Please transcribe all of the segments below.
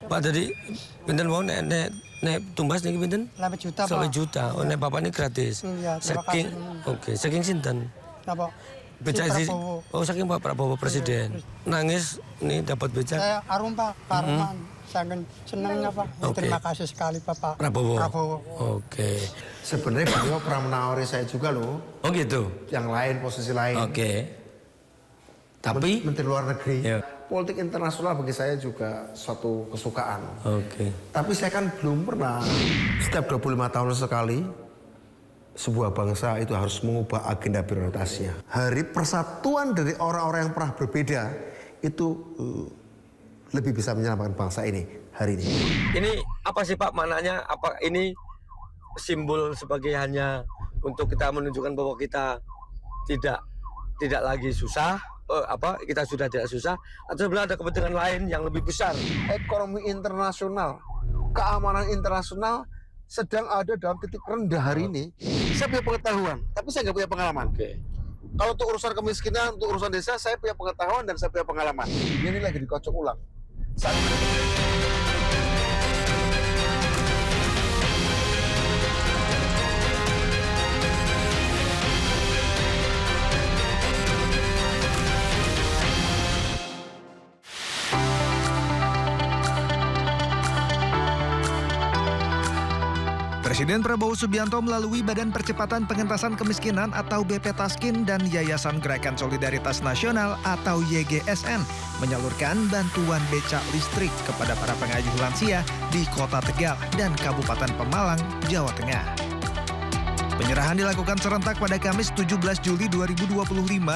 Pak tadi pinten mau nek tumbas niki pinten? 8 juta, Pak. 1 juta. Oh nek bapak ini gratis. Iya, terima Saking kasih. oke, saking sinten? Napa? Becak Si sih. Prabowo. Oh, saking Pak Prabowo presiden. Nangis nih dapat becak. Saya arum, Pak, karuman. Sangat senangnya, Pak. Oke. Terima kasih sekali, Bapak Prabowo. Prabowo. Oke. Sebenarnya beliau pernah menawari saya juga loh, Oh gitu. yang lain, posisi lain. Oke. Tapi Menteri Luar Negeri. Ya. Politik internasional bagi saya juga suatu kesukaan. Oke. Tapi saya kan belum pernah. Setiap 25 tahun sekali, sebuah bangsa itu harus mengubah agenda prioritasnya. Hari persatuan dari orang-orang yang pernah berbeda, itu lebih bisa menyelamatkan bangsa ini hari ini. Ini apa sih Pak maknanya? Apa ini simbol sebagai hanya untuk kita menunjukkan bahwa kita tidak lagi susah, kita sudah tidak susah, atau sebenarnya ada kepentingan lain yang lebih besar? Ekonomi internasional, keamanan internasional sedang ada dalam titik rendah hari ini. Saya punya pengetahuan, tapi saya nggak punya pengalaman. Oke. Kalau untuk urusan kemiskinan, untuk urusan desa, saya punya pengetahuan dan saya punya pengalaman. Ini lagi dikocok ulang. Presiden Prabowo Subianto melalui Badan Percepatan Pengentasan Kemiskinan atau BP Taskin dan Yayasan Gerakan Solidaritas Nasional atau YGSN menyalurkan bantuan becak listrik kepada para pengayuh lansia di Kota Tegal dan Kabupaten Pemalang, Jawa Tengah. Penyerahan dilakukan serentak pada Kamis 17 Juli 2025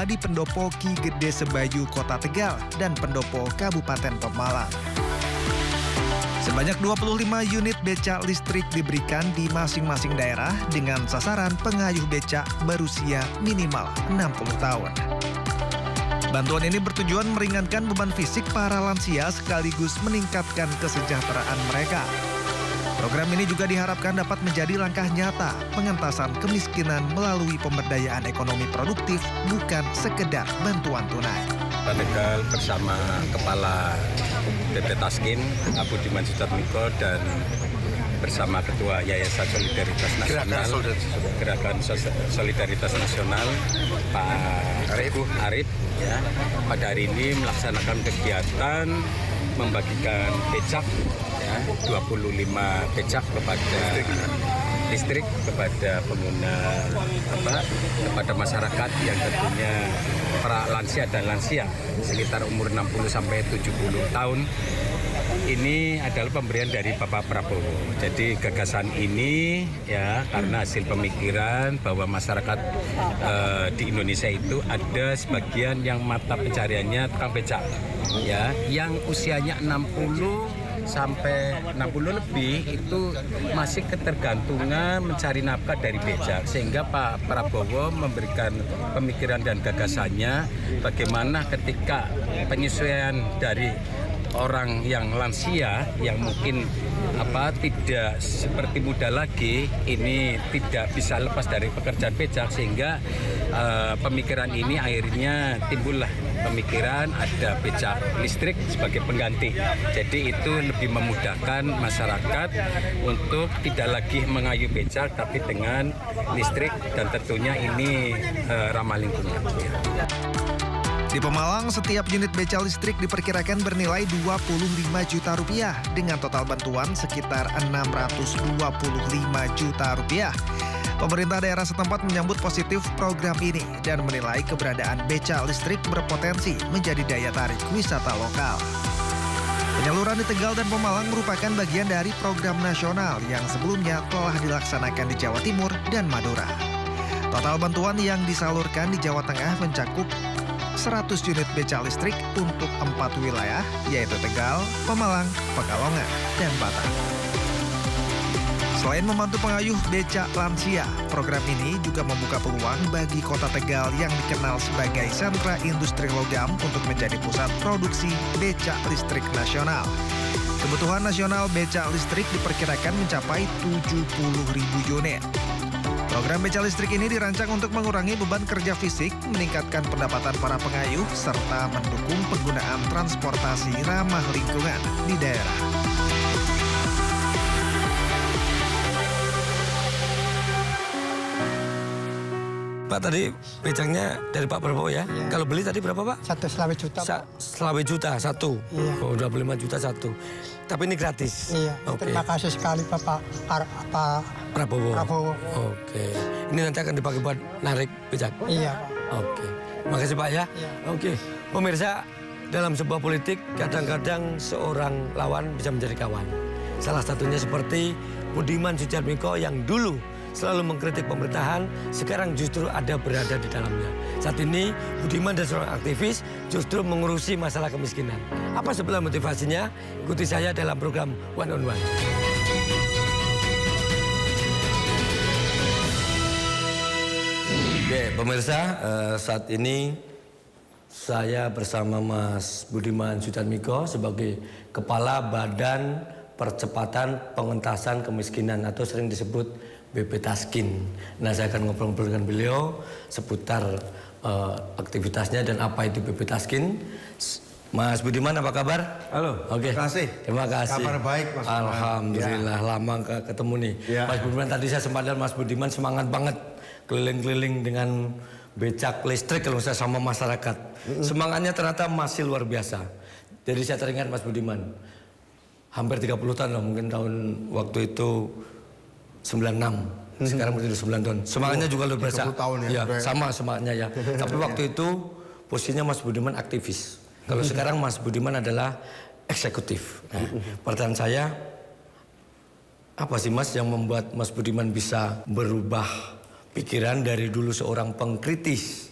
di Pendopo Ki Gede Sebayu, Kota Tegal dan Pendopo Kabupaten Pemalang. Sebanyak 25 unit becak listrik diberikan di masing-masing daerah dengan sasaran pengayuh becak berusia minimal 60 tahun. Bantuan ini bertujuan meringankan beban fisik para lansia sekaligus meningkatkan kesejahteraan mereka. Program ini juga diharapkan dapat menjadi langkah nyata pengentasan kemiskinan melalui pemberdayaan ekonomi produktif, bukan sekedar bantuan tunai. Tegal bersama Kepala BP Taskin, Abu Diman Sutatmiko, dan bersama Ketua Yayasan Solidaritas Nasional, Gerakan Solidaritas Nasional, Pak Arif, ya, pada hari ini melaksanakan kegiatan membagikan becak, ya, 25 becak kepada listrik kepada pengguna kepada masyarakat yang tentunya para lansia dan lansia sekitar umur 60 sampai 70 tahun. Ini adalah pemberian dari Bapak Prabowo. Jadi gagasan ini ya karena hasil pemikiran bahwa masyarakat di Indonesia itu ada sebagian yang mata pencariannya tukang becak, ya, yang usianya 60 sampai 60 lebih itu masih ketergantungan mencari nafkah dari becak, sehingga Pak Prabowo memberikan pemikiran dan gagasannya bagaimana ketika penyesuaian dari orang yang lansia yang mungkin tidak seperti muda lagi, ini tidak bisa lepas dari pekerjaan becak, sehingga pemikiran ini akhirnya timbullah pemikiran ada becak listrik sebagai pengganti. Jadi itu lebih memudahkan masyarakat untuk tidak lagi mengayuh becak tapi dengan listrik, dan tentunya ini ramah lingkungan. Di Pemalang, setiap unit becak listrik diperkirakan bernilai 25 juta rupiah dengan total bantuan sekitar 625 juta rupiah. Pemerintah daerah setempat menyambut positif program ini dan menilai keberadaan becak listrik berpotensi menjadi daya tarik wisata lokal. Penyaluran di Tegal dan Pemalang merupakan bagian dari program nasional yang sebelumnya telah dilaksanakan di Jawa Timur dan Madura. Total bantuan yang disalurkan di Jawa Tengah mencakup 100 unit becak listrik untuk 4 wilayah, yaitu Tegal, Pemalang, Pekalongan, dan Batang. Selain membantu pengayuh becak lansia, program ini juga membuka peluang bagi Kota Tegal yang dikenal sebagai sentra industri logam untuk menjadi pusat produksi becak listrik nasional. Kebutuhan nasional becak listrik diperkirakan mencapai 70.000 unit. Program becak listrik ini dirancang untuk mengurangi beban kerja fisik, meningkatkan pendapatan para pengayuh, serta mendukung penggunaan transportasi ramah lingkungan di daerah. Pak tadi becaknya dari Pak Prabowo ya? Iya. Kalau beli tadi berapa Pak? 1,5 juta. Pak. Selawe juta satu. Iya. Oh, 25 juta satu. Tapi ini gratis. Iya. Oke. Terima kasih sekali Pak Prabowo. Prabowo. Oke. Ini nanti akan dipakai buat narik becak. Iya Pak. Oke. Makasih Pak ya. Iya. Oke. Pemirsa, dalam sebuah politik kadang-kadang seorang lawan bisa menjadi kawan. Salah satunya seperti Budiman Sujatmiko yang dulu selalu mengkritik pemerintahan, sekarang justru ada berada di dalamnya. Saat ini Budiman dan seorang aktivis justru mengurusi masalah kemiskinan. Apa sebenarnya motivasinya? Ikuti saya dalam program One on One. Oke, pemirsa, saat ini saya bersama Mas Budiman Sujatmiko sebagai Kepala Badan Percepatan Pengentasan Kemiskinan atau sering disebut BP Taskin. Nah, saya akan ngobrol-ngobrol dengan beliau seputar aktivitasnya dan apa itu BP Taskin. Mas Budiman, apa kabar? Halo, Oke. terima kasih. Terima kasih. Kabar baik, Mas Budiman. Alhamdulillah, lama ketemu nih. Ya. Mas Budiman, tadi saya sempat lihat Mas Budiman semangat banget keliling-keliling dengan becak listrik kalau saya sama masyarakat. Semangatnya ternyata masih luar biasa. Jadi saya teringat Mas Budiman, hampir 30 tahun lah, mungkin tahun waktu itu 96. Sekarang berarti 9 tahun. Semangatnya juga luar biasa. 30 tahun ya. Ya, sama semangatnya ya. Tapi waktu itu posisinya Mas Budiman aktivis. Kalau sekarang Mas Budiman adalah eksekutif. Nah, pertanyaan saya, apa sih Mas yang membuat Mas Budiman bisa berubah pikiran dari dulu seorang pengkritis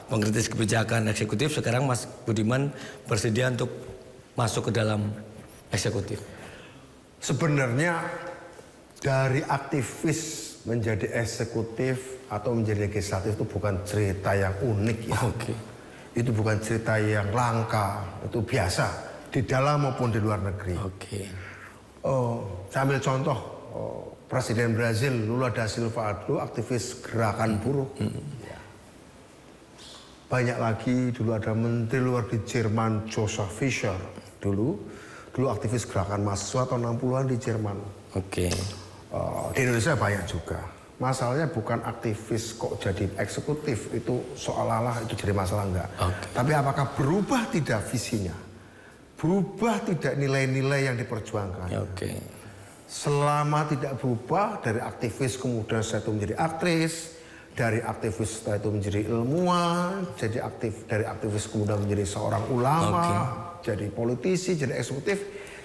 pengkritis kebijakan eksekutif, sekarang Mas Budiman bersedia untuk masuk ke dalam eksekutif? Sebenarnya dari aktivis menjadi eksekutif atau menjadi legislatif itu bukan cerita yang unik ya. Oke. Itu bukan cerita yang langka, itu biasa di dalam maupun di luar negeri. Oke. Saya ambil contoh Presiden Brazil Lula da Silva dulu aktivis gerakan buruh. Ya. Banyak lagi dulu ada Menteri Luar di Jerman Joseph Fischer dulu aktivis gerakan mahasiswa tahun 60-an di Jerman. Oke. Di Indonesia banyak juga. Masalahnya bukan aktivis kok jadi eksekutif, itu seolah-olah itu jadi masalah enggak. Okay. Tapi apakah berubah tidak visinya? Berubah tidak nilai-nilai yang diperjuangkan? Oke. Selama tidak berubah dari aktivis kemudian setelah itu menjadi aktris, dari aktivis setelah itu menjadi ilmuwan, dari aktivis kemudian menjadi seorang ulama, jadi politisi, jadi eksekutif.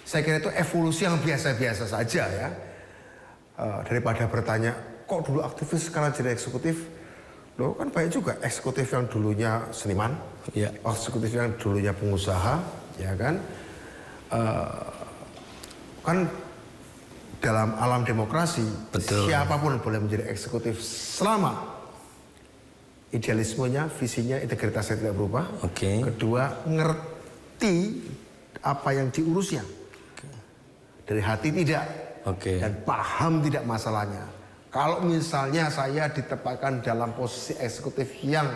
Saya kira itu evolusi yang biasa-biasa saja ya. Daripada bertanya, kok dulu aktivis sekarang jadi eksekutif? Loh, kan banyak juga eksekutif yang dulunya seniman, eksekutif yang dulunya pengusaha, ya kan? Kan dalam alam demokrasi, betul, siapapun boleh menjadi eksekutif selama idealismenya, visinya, integritasnya tidak berubah. Oke. Kedua, ngerti apa yang diurusnya. Dari hati tidak. Oke. Dan paham tidak masalahnya. Kalau misalnya saya ditempatkan dalam posisi eksekutif yang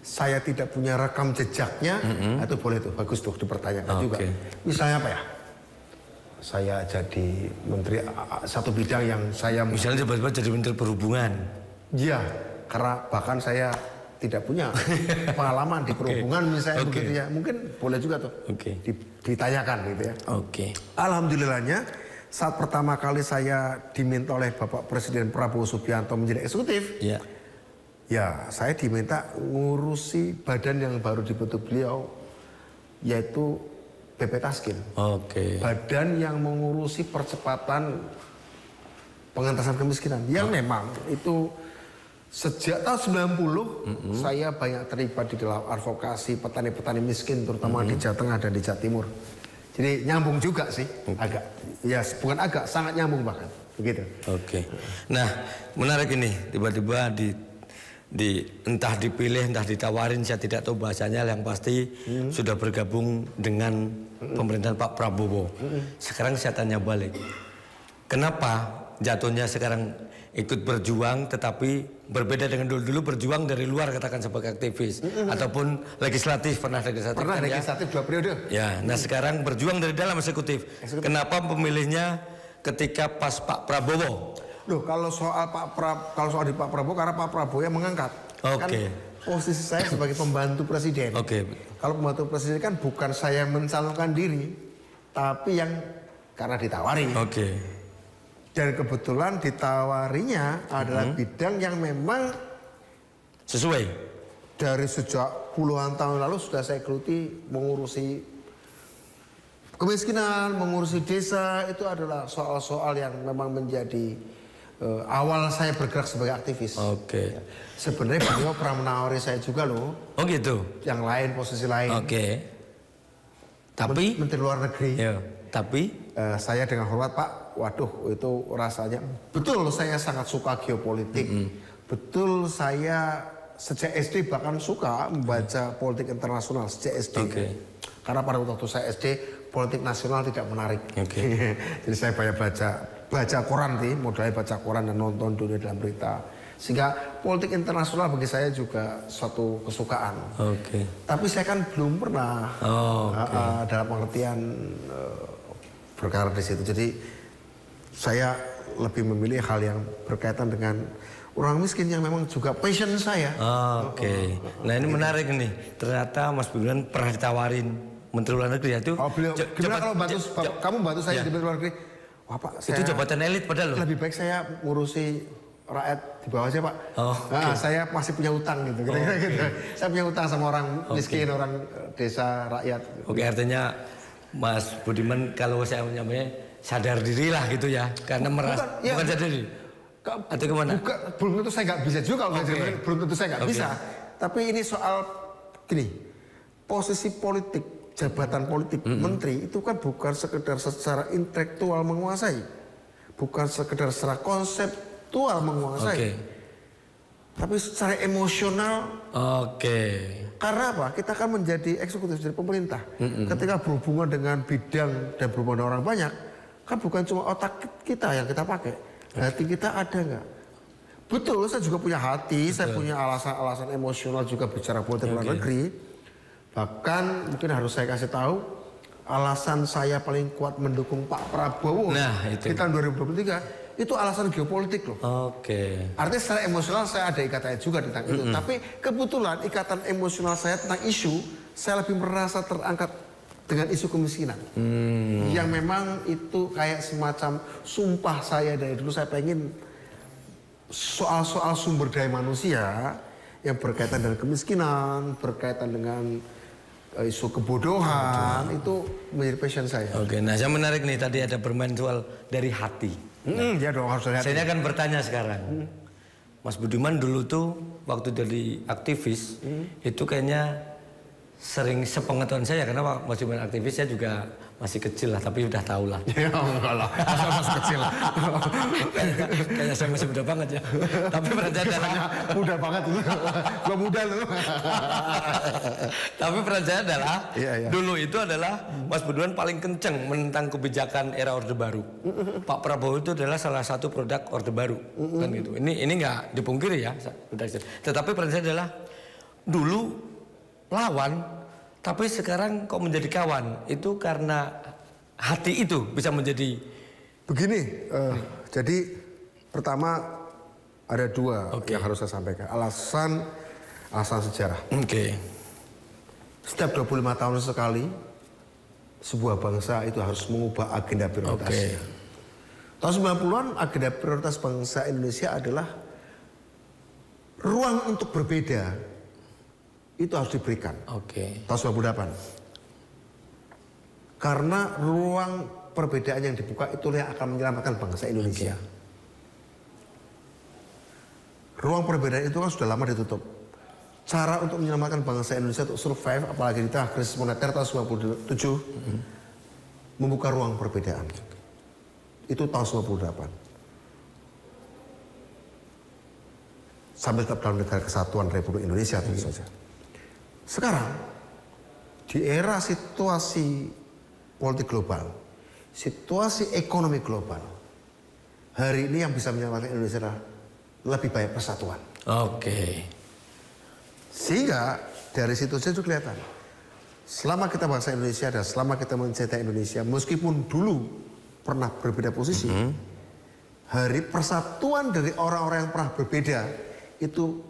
saya tidak punya rekam jejaknya, itu boleh tuh, bagus tuh dipertanyakan juga. Misalnya apa ya? Saya jadi menteri satu bidang yang saya... Misalnya tiba-tiba jadi menteri perhubungan. Iya, karena bahkan saya tidak punya pengalaman di perhubungan misalnya begitu ya. Mungkin boleh juga tuh ditanyakan gitu ya. Alhamdulillahnya saat pertama kali saya diminta oleh Bapak Presiden Prabowo Subianto menjadi eksekutif, ya saya diminta ngurusi badan yang baru dibentuk beliau, yaitu BP Taskin. Badan yang mengurusi percepatan pengentasan kemiskinan. Yang memang itu sejak tahun 90 saya banyak terlibat di dalam advokasi petani-petani miskin, terutama di Jawa Tengah dan di Jawa Timur. Jadi nyambung juga sih, agak, ya bukan agak, sangat nyambung bahkan, begitu. Nah, menarik ini, tiba-tiba entah dipilih, entah ditawarin, saya tidak tahu bahasanya, yang pasti sudah bergabung dengan pemerintahan Pak Prabowo. Sekarang saya tanya balik, kenapa jatuhnya sekarang ikut berjuang tetapi berbeda dengan dulu berjuang dari luar, katakan sebagai aktivis ataupun legislatif, pernah legislatif 2 periode. Ya, nah sekarang berjuang dari dalam eksekutif. Kenapa pemilihnya ketika pas Pak Prabowo Loh, kalau soal di Pak Prabowo, karena Pak Prabowo yang mengangkat. Kan posisi saya sebagai pembantu presiden. Kalau pembantu presiden kan bukan saya yang mencalonkan diri, tapi yang karena ditawari. Dan kebetulan ditawarinya adalah bidang yang memang sesuai. Dari sejak puluhan tahun lalu sudah saya geluti mengurusi kemiskinan, mengurusi desa, itu adalah soal-soal yang memang menjadi awal saya bergerak sebagai aktivis. Sebenarnya beliau pernah menawari saya juga loh. Oh gitu. Yang lain, posisi lain. Tapi Menteri Luar Negeri. Tapi saya dengan hormat, Pak, waduh itu rasanya betul saya sangat suka geopolitik. Betul saya sejak SD bahkan suka membaca politik internasional sejak SD. Karena pada waktu saya SD politik nasional tidak menarik. Jadi saya banyak baca koran nih, modalnya baca koran dan nonton dunia dalam berita. Sehingga politik internasional bagi saya juga suatu kesukaan. Tapi saya kan belum pernah dalam pengertian berkarir di situ. Jadi saya lebih memilih hal yang berkaitan dengan orang miskin yang memang juga passion saya. Nah ini menarik nih. Ternyata Mas Budiman pernah ditawarin Menteri Luar Negeri itu. Gimana kalau kamu bantu saya di Menteri Luar Negeri? Wah Pak, itu jabatan elit padahal loh. Lebih baik saya ngurusi rakyat di bawah aja Pak. Saya masih punya utang gitu. Gitu. Saya punya utang sama orang miskin, orang desa, rakyat. Artinya Mas Budiman kalau saya namanya sadar diri lah gitu ya. Karena merasa bukan sadar diri. Atau kemana? Belum tentu saya nggak bisa juga kalau belum tentu saya nggak bisa. Tapi ini soal gini, posisi politik, jabatan politik, menteri itu kan bukan sekedar secara intelektual menguasai, bukan sekedar secara konseptual menguasai, tapi secara emosional. Karena apa? Kita kan menjadi eksekutif dari pemerintah. Ketika berhubungan dengan bidang dan berhubungan dengan orang banyak, kan bukan cuma otak kita yang kita pakai. Hati kita ada nggak? Betul, saya juga punya hati, saya punya alasan-alasan emosional juga bicara politik luar negeri. Bahkan mungkin harus saya kasih tahu, alasan saya paling kuat mendukung Pak Prabowo di tahun 2023 itu alasan geopolitik loh. Artinya secara emosional saya ada ikatannya juga tentang itu. Tapi kebetulan ikatan emosional saya tentang isu, saya lebih merasa terangkat dengan isu kemiskinan. Yang memang itu kayak semacam sumpah saya dari dulu, saya pengen soal-soal sumber daya manusia yang berkaitan dengan kemiskinan, berkaitan dengan isu kebodohan, itu menjadi passion saya. Nah saya menarik nih, tadi ada bermain soal dari hati. Ya dong, harus dari hati. Saya akan bertanya sekarang. Mas Budiman dulu tuh waktu jadi aktivis, itu kayaknya sering sepengetahuan saya, karena Mas Budiman aktivis saya juga masih kecil lah, tapi udah tahu lah. Ya enggak lah, masih kecil lah. Kayaknya saya masih muda banget ya. Tapi perancangan adalah muda banget itu. Gua muda loh. Tapi perancangan adalah dulu itu adalah Mas Budiman paling kenceng menentang kebijakan era Orde Baru. Pak Prabowo itu adalah salah satu produk Orde Baru, kan gitu. Ini nggak dipungkiri ya. Tetapi perancangan adalah dulu lawan, tapi sekarang kok menjadi kawan. Itu karena hati itu bisa menjadi begini. Jadi pertama ada dua yang harus saya sampaikan. Alasan sejarah. Setiap 25 tahun sekali sebuah bangsa itu harus mengubah agenda prioritasnya. Tahun 90-an agenda prioritas bangsa Indonesia adalah ruang untuk berbeda. Itu harus diberikan. Tahun 98. Karena ruang perbedaan yang dibuka itulah yang akan menyelamatkan bangsa Indonesia. Ruang perbedaan itu kan sudah lama ditutup. Cara untuk menyelamatkan bangsa Indonesia untuk survive, apalagi di tengah krisis moneter tahun 97, membuka ruang perbedaan. Itu tahun 98. Sampai tetap dalam negara kesatuan Republik Indonesia tentu saja. Sekarang, di era situasi politik global, situasi ekonomi global, hari ini yang bisa menyelamatkan Indonesia adalah lebih banyak persatuan. Sehingga dari situ saja kelihatan, selama kita bangsa Indonesia dan selama kita mencintai Indonesia, meskipun dulu pernah berbeda posisi, Hari persatuan dari orang-orang yang pernah berbeda itu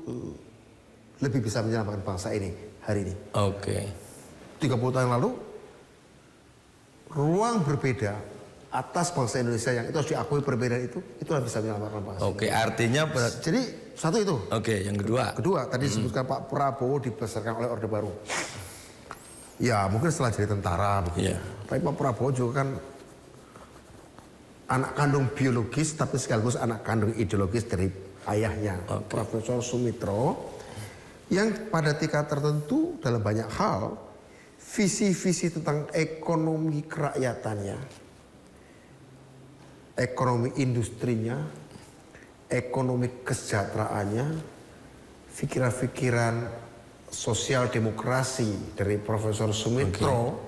lebih bisa menyelamatkan bangsa ini hari ini. Oke. 30 tahun lalu, ruang berbeda atas bangsa Indonesia yang itu harus diakui perbedaan itu harus bisa menyelamatkan bangsa. Oke, artinya jadi satu itu. Oke, yang kedua. Kedua, tadi disebutkan Pak Prabowo dibesarkan oleh Orde Baru. Ya, mungkin setelah jadi tentara begitu. Iya. Tapi Pak Prabowo juga kan anak kandung biologis tapi sekaligus anak kandung ideologis dari ayahnya, Profesor Sumitro, yang pada tingkat tertentu dalam banyak hal visi-visi tentang ekonomi kerakyatannya, ekonomi industrinya, ekonomi kesejahteraannya, pikiran-pikiran sosial demokrasi dari Profesor Sumitro,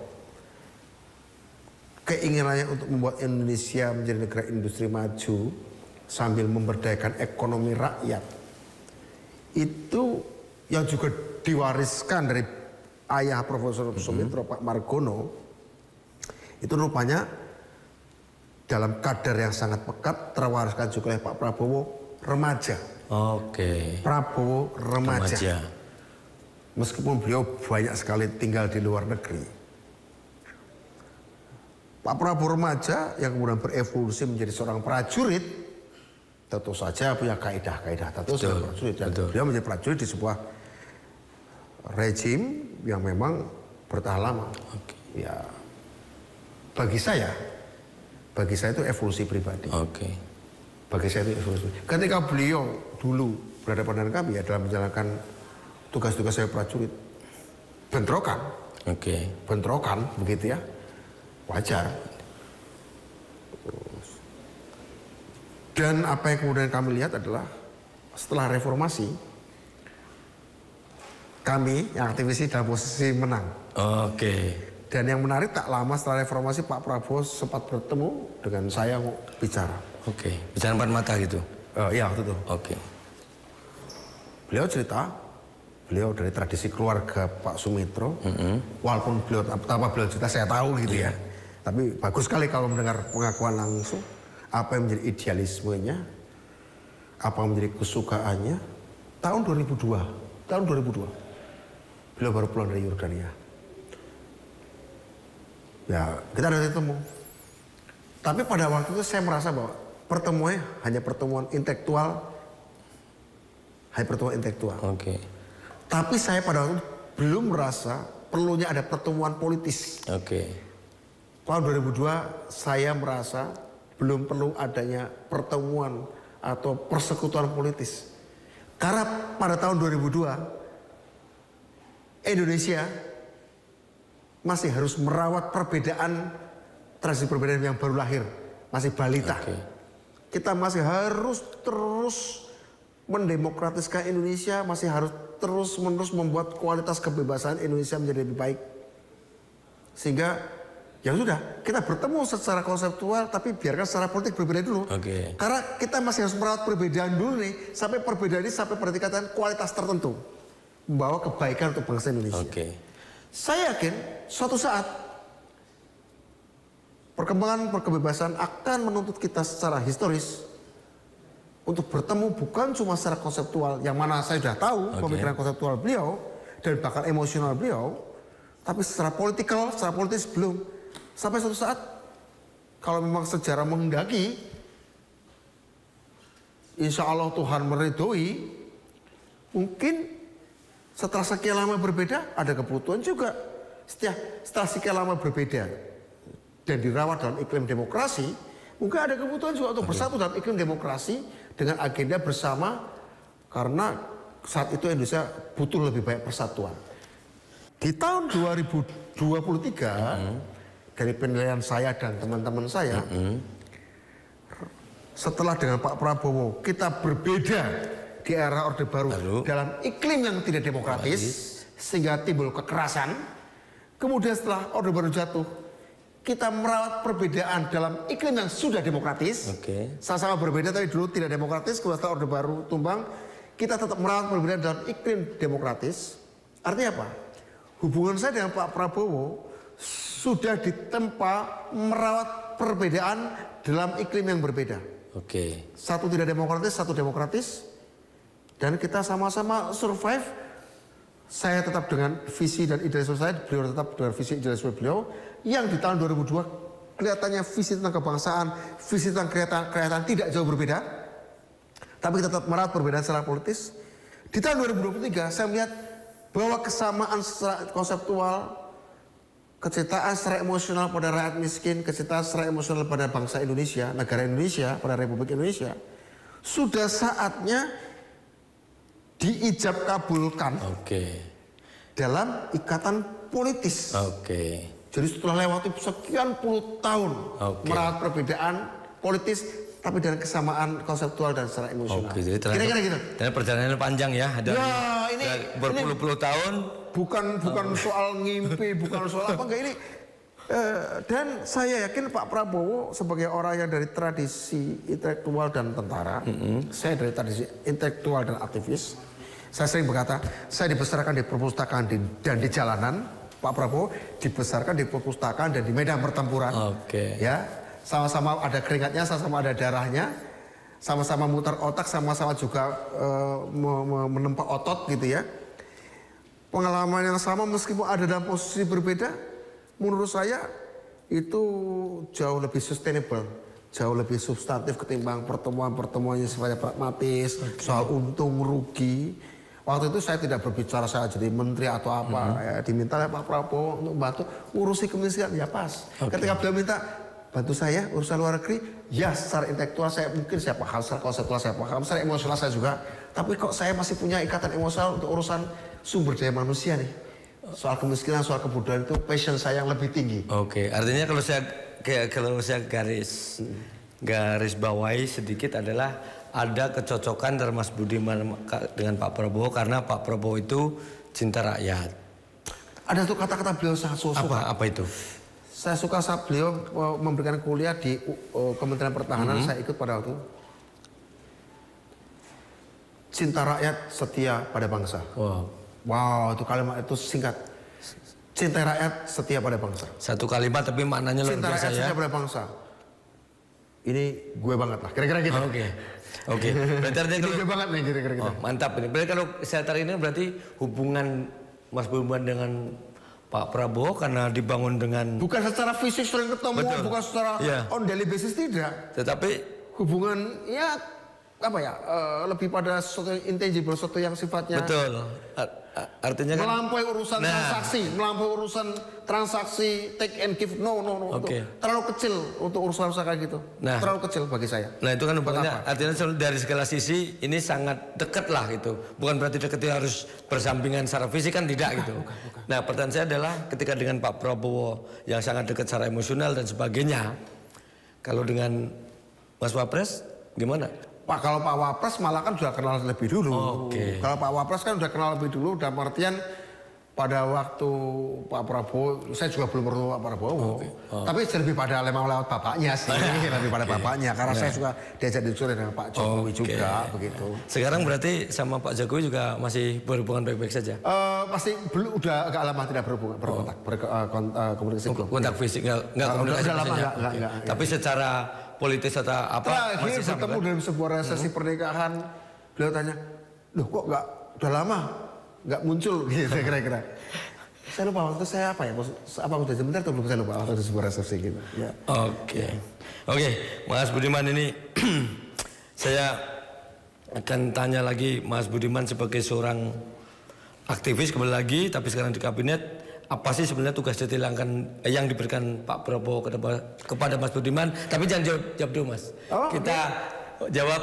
keinginannya untuk membuat Indonesia menjadi negara industri maju sambil memberdayakan ekonomi rakyat, itu yang juga diwariskan dari ayah Profesor Sumitro, Pak Margono, itu rupanya dalam kadar yang sangat pekat terwariskan juga oleh Pak Prabowo remaja. Oke. Prabowo remaja. Meskipun beliau banyak sekali tinggal di luar negeri. Pak Prabowo remaja yang kemudian berevolusi menjadi seorang prajurit, tentu saja punya kaidah-kaidah tentu sebagai prajurit. Dan beliau menjadi prajurit di sebuah rejim yang memang bertahan lama. Ya, bagi saya itu evolusi pribadi. Bagi saya itu evolusi. Ketika beliau dulu berhadapan dengan kami ya dalam menjalankan tugas-tugas saya prajurit, bentrokan, bentrokan begitu ya, wajar. Dan apa yang kemudian kami lihat adalah setelah reformasi, kami yang aktivis dalam posisi menang. Dan yang menarik tak lama setelah reformasi Pak Prabowo sempat bertemu dengan saya mau bicara. Bicara empat mata gitu? Iya waktu itu. Beliau cerita, beliau dari tradisi keluarga Pak Sumitro, walaupun beliau apa beliau cerita saya tahu gitu ya. Tapi bagus sekali kalau mendengar pengakuan langsung apa yang menjadi idealismenya, apa yang menjadi kesukaannya. Tahun 2002. Beliau baru pulang dari Yordania. Ya, kita ada ketemu. Tapi pada waktu itu saya merasa bahwa pertemuannya hanya pertemuan intelektual. Tapi saya pada waktu itu belum merasa perlunya ada pertemuan politis. Tahun 2002 saya merasa belum perlu adanya pertemuan atau persekutuan politis. Karena pada tahun 2002 Indonesia masih harus merawat perbedaan, tradisi perbedaan yang baru lahir, masih balita. Kita masih harus terus mendemokratiskan Indonesia, masih harus terus-menerus membuat kualitas kebebasan Indonesia menjadi lebih baik. Sehingga ya sudah, kita bertemu secara konseptual, tapi biarkan secara politik berbeda dulu. Karena kita masih harus merawat perbedaan dulu nih, sampai perbedaan ini sampai pada tingkatan kualitas tertentu, membawa kebaikan untuk bangsa Indonesia. Saya yakin suatu saat perkembangan kebebasan akan menuntut kita secara historis untuk bertemu bukan cuma secara konseptual, yang mana saya sudah tahu pemikiran konseptual beliau dan bahkan emosional beliau, tapi secara politis belum. Sampai suatu saat kalau memang sejarah menghendaki, insya Allah Tuhan meridhoi, mungkin setelah sekian lama berbeda, ada kebutuhan juga. Setelah sekian lama berbeda dan dirawat dalam iklim demokrasi, mungkin ada kebutuhan juga untuk bersatu dalam iklim demokrasi dengan agenda bersama, karena saat itu Indonesia butuh lebih banyak persatuan. Di tahun 2023, dari penilaian saya dan teman-teman saya, setelah dengan Pak Prabowo kita berbeda di era Orde Baru dalam iklim yang tidak demokratis, sehingga timbul kekerasan. Kemudian setelah Orde Baru jatuh, kita merawat perbedaan dalam iklim yang sudah demokratis. Sama-sama berbeda tapi dulu tidak demokratis, kemudian setelah Orde Baru tumbang, kita tetap merawat perbedaan dalam iklim demokratis. Artinya apa? Hubungan saya dengan Pak Prabowo sudah ditempa merawat perbedaan dalam iklim yang berbeda. Oke. Satu tidak demokratis, satu demokratis. Dan kita sama-sama survive. Saya tetap dengan visi dan idealisme saya, beliau tetap dengan visi idealisme beliau. Yang di tahun 2002 kelihatannya visi tentang kebangsaan, visi tentang kerakyatan tidak jauh berbeda. Tapi kita tetap merawat perbedaan secara politis. Di tahun 2023 saya melihat bahwa kesamaan secara konseptual, kecintaan secara emosional pada rakyat miskin, kecintaan secara emosional pada bangsa Indonesia, negara Indonesia, pada Republik Indonesia, sudah saatnya diijab kabulkan dalam ikatan politis. Jadi setelah lewati sekian puluh tahun merawat perbedaan politis, tapi dengan kesamaan konseptual dan secara emosional. Kira-kira gitu. Dan perjalanannya panjang ya, dari ini berpuluh-puluh tahun. Bukan soal ngimpi, bukan soal apa enggak ini. Dan saya yakin Pak Prabowo sebagai orang yang dari tradisi intelektual dan tentara, saya dari tradisi intelektual dan aktivis. Saya sering berkata, saya dibesarkan di perpustakaan dan di jalanan. Pak Prabowo dibesarkan di perpustakaan dan di medan pertempuran. Ya, sama-sama ada keringatnya, sama-sama ada darahnya, sama-sama muter otak, sama-sama juga menempa otot gitu ya. Pengalaman yang sama meskipun ada dalam posisi berbeda, menurut saya itu jauh lebih sustainable, jauh lebih substantif ketimbang pertemuan-pertemuan yang sifatnya pragmatis, soal untung rugi. Waktu itu saya tidak berbicara saya jadi menteri atau apa, ya, diminta oleh Pak Prabowo untuk bantu urusi kemiskinan, ya pas. Ketika beliau minta bantu saya urusan luar negeri, ya secara intelektual saya mungkin saya paham, secara konseptual saya paham, secara emosional saya juga. Tapi kok saya masih punya ikatan emosional untuk urusan sumber daya manusia nih. Soal kemiskinan, soal kebudayaan itu passion saya yang lebih tinggi. Artinya kalau saya garis bawahi sedikit adalah ada kecocokan dari Mas Budiman dengan Pak Prabowo karena Pak Prabowo itu cinta rakyat. Ada tuh kata-kata beliau sangat suka. Apa itu? Saya suka saat beliau memberikan kuliah di Kementerian Pertahanan, saya ikut pada waktu. Cinta rakyat, setia pada bangsa. Wow, itu kalimat itu singkat. Cinta rakyat, setia pada bangsa. Satu kalimat tapi maknanya luar biasa ya. Cinta rakyat, setia pada bangsa. Ini gue banget lah, kira-kira gitu. Berarti artinya kalau gue banget nih, kira-kira gitu. Mantap ini. Berarti kalau saya tarik ini berarti hubungan Mas Budiman dengan Pak Prabowo karena dibangun dengan bukan secara fisik sering ketemu, bukan secara on daily basis tidak. Tetapi hubungan ya apa ya lebih pada sesuatu yang intangible, sesuatu yang sifatnya artinya kan melampaui urusan transaksi, melampaui urusan transaksi take and give, no. Terlalu kecil untuk urusan kayak gitu, terlalu kecil bagi saya. Nah itu kan hubungannya artinya dari segala sisi ini sangat dekat lah gitu, bukan berarti dekatnya harus bersampingan secara fisik kan tidak gitu. Bukan. Nah pertanyaan saya adalah ketika dengan Pak Prabowo yang sangat dekat secara emosional dan sebagainya, kalau dengan Mas Wapres gimana? Pak, kalau Pak Wapres malah kan sudah kenal lebih dulu. Kalau Pak Wapres kan sudah kenal lebih dulu, dalam artian pada waktu Pak Prabowo, saya juga belum bertemu Pak Prabowo. Tapi lebih pada memang lewat bapaknya sih, lebih pada bapaknya. Karena saya juga diajak diskusi dengan Pak Jokowi juga, begitu. Sekarang berarti sama Pak Jokowi juga masih berhubungan baik-baik saja? Pasti belum, udah agak lama tidak berhubungan, komunikasi. Kontak fisik, nggak komunikasi enggak. Tapi secara politis atau apa? Terakhir bertemu dalam sebuah resepsi pernikahan, beliau tanya, loh kok udah lama nggak muncul gitu kira-kira. Saya lupa waktu saya apa ya, apa udah sebentar atau belum, saya lupa waktu sebuah resepsi gitu. Ya. Oke, Mas Budiman ini saya akan tanya lagi Mas Budiman sebagai seorang aktivis kembali lagi, tapi sekarang di kabinet. Apa sih sebenarnya tugas detail yang diberikan Pak Prabowo kepada Mas Budiman? Tapi jangan jawab dulu Mas. Kita jawab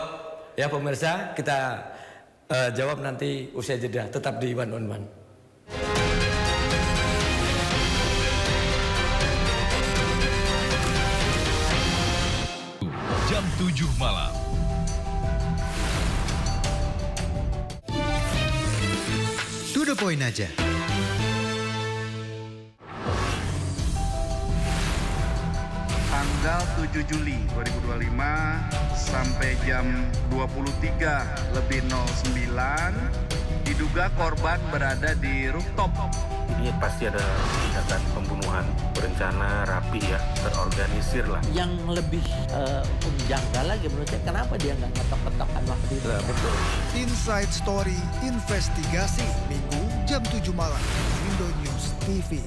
ya pemirsa, kita jawab nanti usai jeda. Tetap di One on One. Jam 7 malam. To the point aja. Tanggal 7 Juli 2025 sampai jam 23:09 diduga korban berada di rooftop. Ini pasti ada tindakan pembunuhan berencana, rapi ya, terorganisir lah. Yang lebih menjanggal lagi menurut saya, kenapa dia nggak ngetok-ketokan waktu itu? Betul. Inside Story Investigasi, Minggu jam 7 malam, Indo News TV.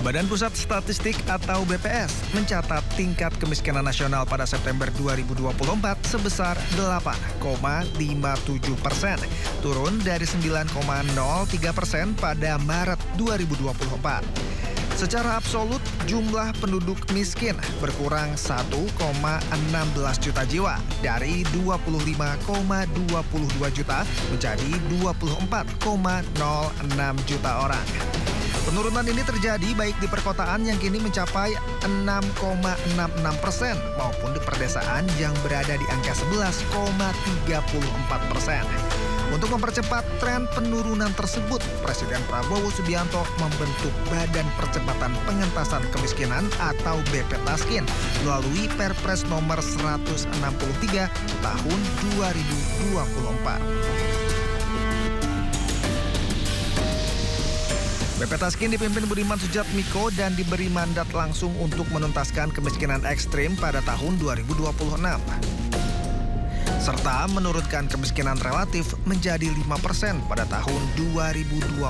Badan Pusat Statistik atau BPS mencatat tingkat kemiskinan nasional pada September 2024 sebesar 8,57%, turun dari 9,03% pada Maret 2024. Secara absolut, jumlah penduduk miskin berkurang 1,16 juta jiwa dari 25,22 juta menjadi 24,06 juta orang. Penurunan ini terjadi baik di perkotaan yang kini mencapai 6,66% maupun di perdesaan yang berada di angka 11,34%. Untuk mempercepat tren penurunan tersebut, Presiden Prabowo Subianto membentuk Badan Percepatan Pengentasan Kemiskinan atau BPTASKIN melalui Perpres nomor 163 tahun 2024. BPTASKIN dipimpin Budiman Sujatmiko dan diberi mandat langsung untuk menuntaskan kemiskinan ekstrim pada tahun 2026. Serta menurunkan kemiskinan relatif menjadi 5% pada tahun 2029.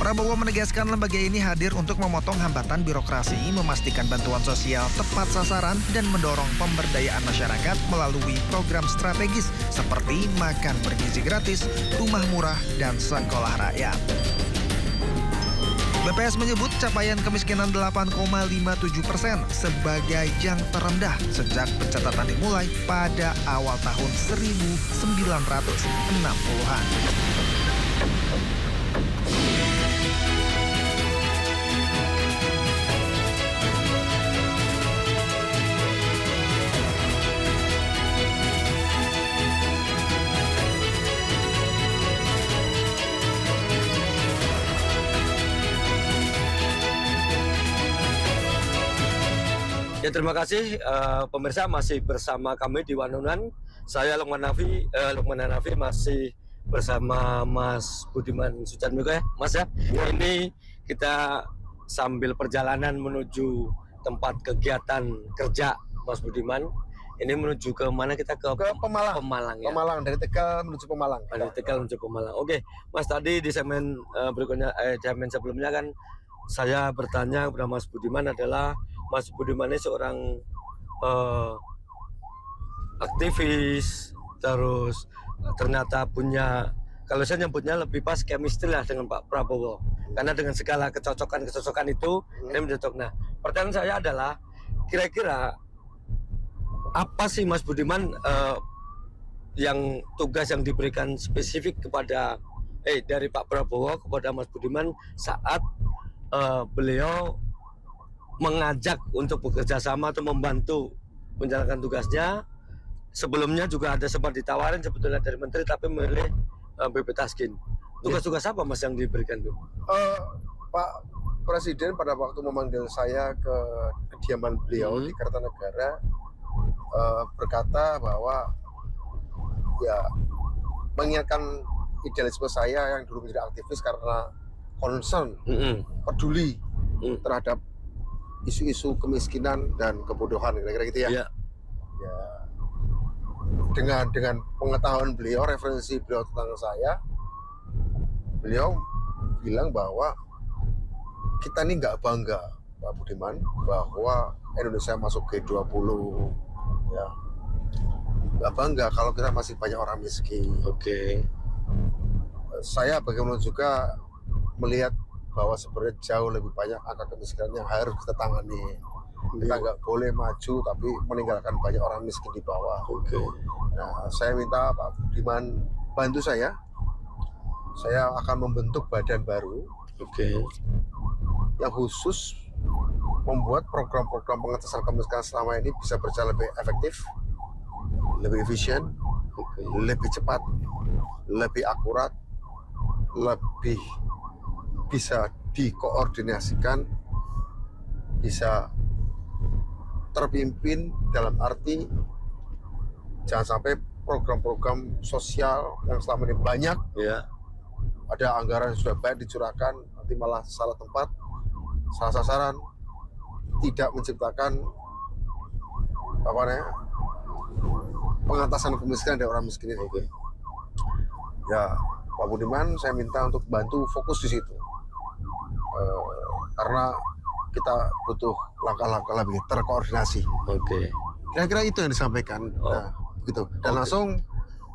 Prabowo menegaskan lembaga ini hadir untuk memotong hambatan birokrasi, memastikan bantuan sosial tepat sasaran, dan mendorong pemberdayaan masyarakat melalui program strategis seperti makan bergizi gratis, rumah murah, dan sekolah rakyat. BPS menyebut capaian kemiskinan 8,57% sebagai yang terendah sejak pencatatan dimulai pada awal tahun 1960-an. Ya, terima kasih pemirsa, masih bersama kami di Wanunan. Saya Lukman Hanafi masih bersama Mas Budiman Sujatmiko ya, Mas ya. Ini kita sambil perjalanan menuju tempat kegiatan kerja Mas Budiman. Ini menuju ke mana kita? Ke Pemalang. Pemalang ya. Pemalang, dari Tegal menuju Pemalang. Dari Tegal menuju Pemalang. Oke, Mas, tadi di segmen berikutnya, segmen sebelumnya kan saya bertanya kepada Mas Budiman adalah Mas Budiman ini seorang aktivis, terus ternyata punya, kalau saya nyebutnya lebih pas chemistry lah dengan Pak Prabowo, karena dengan segala kecocokan itu dia mencocok. Nah, pertanyaan saya adalah kira-kira apa sih Mas Budiman yang tugas yang diberikan spesifik kepada dari Pak Prabowo kepada Mas Budiman saat beliau mengajak untuk bekerja sama atau membantu menjalankan tugasnya. Sebelumnya juga ada sempat ditawarin sebetulnya dari menteri, tapi memilih BPTASKIN. Tugas-tugas apa Mas yang diberikan tuh? Pak Presiden pada waktu memanggil saya ke kediaman beliau di Kertanegara berkata bahwa ya mengingatkan idealisme saya yang dulu menjadi aktivis karena concern, peduli terhadap isu-isu kemiskinan dan kebodohan, kira-kira gitu ya. Ya. Dengan pengetahuan beliau, referensi beliau tentang saya, beliau bilang bahwa kita ini nggak bangga, Pak Budiman, bahwa Indonesia masuk G20, ya. Nggak bangga kalau kita masih banyak orang miskin. Oke. Saya bagaimana juga melihat bahwa sebenarnya jauh lebih banyak angka kemiskinan yang harus kita tangani. Kita nggak boleh maju tapi meninggalkan banyak orang miskin di bawah. Oke. Nah, saya minta Pak Budiman bantu saya. Saya akan membentuk badan baru. Oke. Yang khusus membuat program-program pengentasan kemiskinan selama ini bisa berjalan lebih efektif, lebih efisien, lebih cepat, lebih akurat, lebih bisa dikoordinasikan, bisa terpimpin dalam arti jangan sampai program-program sosial yang selama ini banyak, Ya. ada anggaran yang sudah baik dicurahkan, nanti malah salah tempat, salah sasaran, tidak menciptakan apa namanya pengatasan kemiskinan dari orang miskin ini. Oke. Ya, Pak Budiman, saya minta untuk bantu fokus di situ, karena kita butuh langkah-langkah lebih terkoordinasi. Oke. Kira-kira itu yang disampaikan. Oh. Nah, begitu. Dan langsung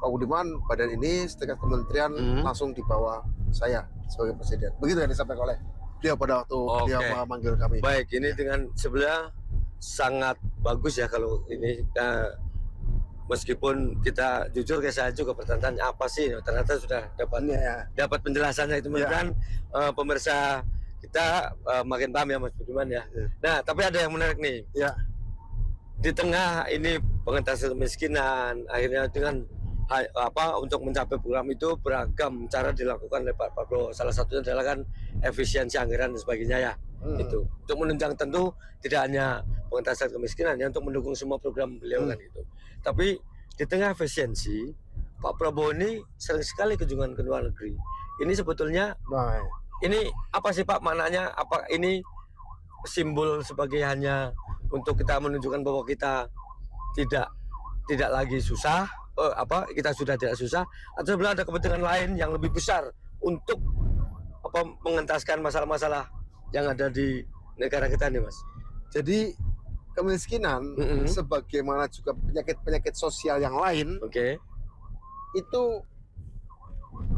Pak Budiman, badan ini setingkat kementerian langsung di bawah saya sebagai presiden. Begitu yang disampaikan oleh beliau pada waktu beliau memanggil kami. Baik, ini dengan sebenarnya sangat bagus ya kalau ini meskipun kita jujur kayak saya juga bertanya apa sih, ternyata sudah dapat penjelasannya itu mudah-mudahan pemirsa kita makin paham ya Mas Budiman ya. Nah, tapi ada yang menarik nih. Ya. Di tengah ini pengentasan kemiskinan, akhirnya dengan untuk mencapai program itu beragam cara dilakukan oleh Pak Prabowo. Salah satunya adalah kan efisiensi anggaran dan sebagainya ya. Itu untuk menunjang tentu tidak hanya pengentasan kemiskinan ya, untuk mendukung semua program beliau kan gitu. Tapi di tengah efisiensi, Pak Prabowo ini sering sekali kunjungan ke luar negeri. Ini sebetulnya ini apa sih Pak maknanya? Apa ini simbol sebagai hanya untuk kita menunjukkan bahwa kita tidak lagi susah, kita sudah tidak susah, atau sebenarnya ada kepentingan lain yang lebih besar untuk mengentaskan masalah-masalah yang ada di negara kita nih Mas? Jadi kemiskinan sebagaimana juga penyakit-penyakit sosial yang lain, itu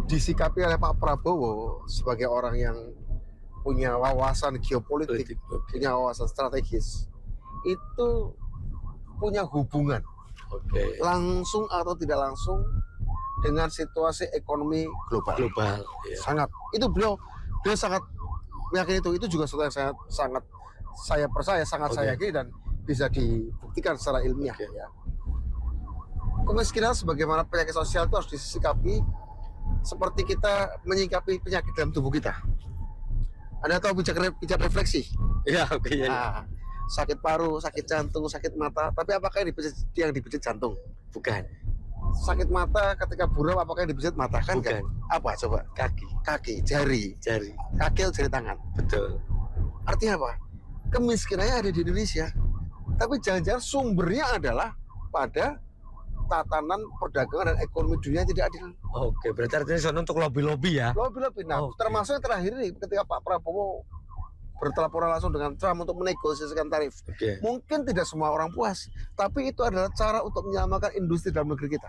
disikapi oleh Pak Prabowo sebagai orang yang punya wawasan geopolitik, punya wawasan strategis, itu punya hubungan langsung atau tidak langsung dengan situasi ekonomi global. Ya. Sangat. Itu beliau sangat meyakini itu juga sesuatu yang sangat saya percaya, sangat saya yakini dan bisa dibuktikan secara ilmiah. Ya. Kemiskinan sebagaimana penyakit sosial itu harus disikapi seperti kita menyikapi penyakit dalam tubuh kita. Anda tahu pijat refleksi? Ya, sakit paru, sakit jantung, sakit mata. Tapi apakah yang dipijat jantung? Bukan. Sakit mata ketika buram, apakah yang dipijat mata? Kan? Bukan. Apa coba? Kaki, jari. Kaki atau jari tangan? Betul. Artinya apa? Kemiskinannya ada di Indonesia. Tapi jangan-jangan sumbernya adalah pada tatanan perdagangan dan ekonomi dunia yang tidak adil. Oke, berarti artinya sono untuk lobby-lobby ya? Lobby-lobby. Nah, termasuk yang terakhir ini ketika Pak Prabowo berteleponan langsung dengan Trump untuk menegosiasikan tarif. Mungkin tidak semua orang puas, tapi itu adalah cara untuk menyamakan industri dalam negeri kita.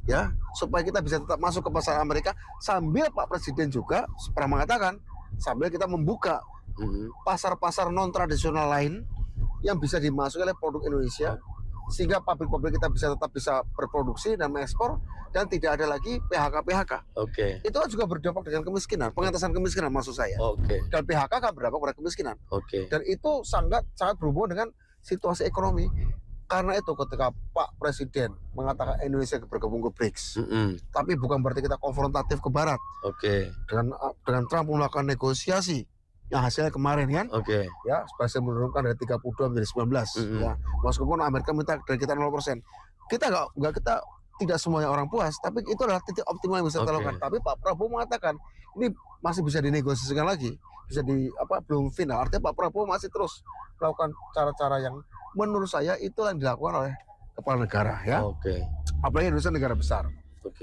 Ya, supaya kita bisa tetap masuk ke pasar Amerika sambil Pak Presiden juga pernah mengatakan sambil kita membuka pasar-pasar non tradisional lain yang bisa dimasuki oleh produk Indonesia, sehingga pabrik-pabrik kita tetap bisa berproduksi dan mengekspor dan tidak ada lagi PHK. Itu kan juga berdampak dengan kemiskinan, pengentasan kemiskinan maksud saya. Dan PHK kan berdampak pada kemiskinan. Dan itu sangat berhubungan dengan situasi ekonomi. Karena itu ketika Pak Presiden mengatakan Indonesia bergabung ke BRICS, tapi bukan berarti kita konfrontatif ke Barat. Dengan Trump melakukan negosiasi yang hasilnya kemarin kan, ya berhasil menurunkan dari 32 menjadi 19. Ya, meskipun Amerika minta dari kita 0%, kita tidak semuanya orang puas, tapi itu adalah titik optimal yang bisa kita lakukan. Tapi Pak Prabowo mengatakan ini masih bisa dinegosiasikan lagi, belum final. Artinya Pak Prabowo masih terus melakukan cara-cara yang menurut saya itu yang dilakukan oleh kepala negara, ya. Apalagi Indonesia negara besar.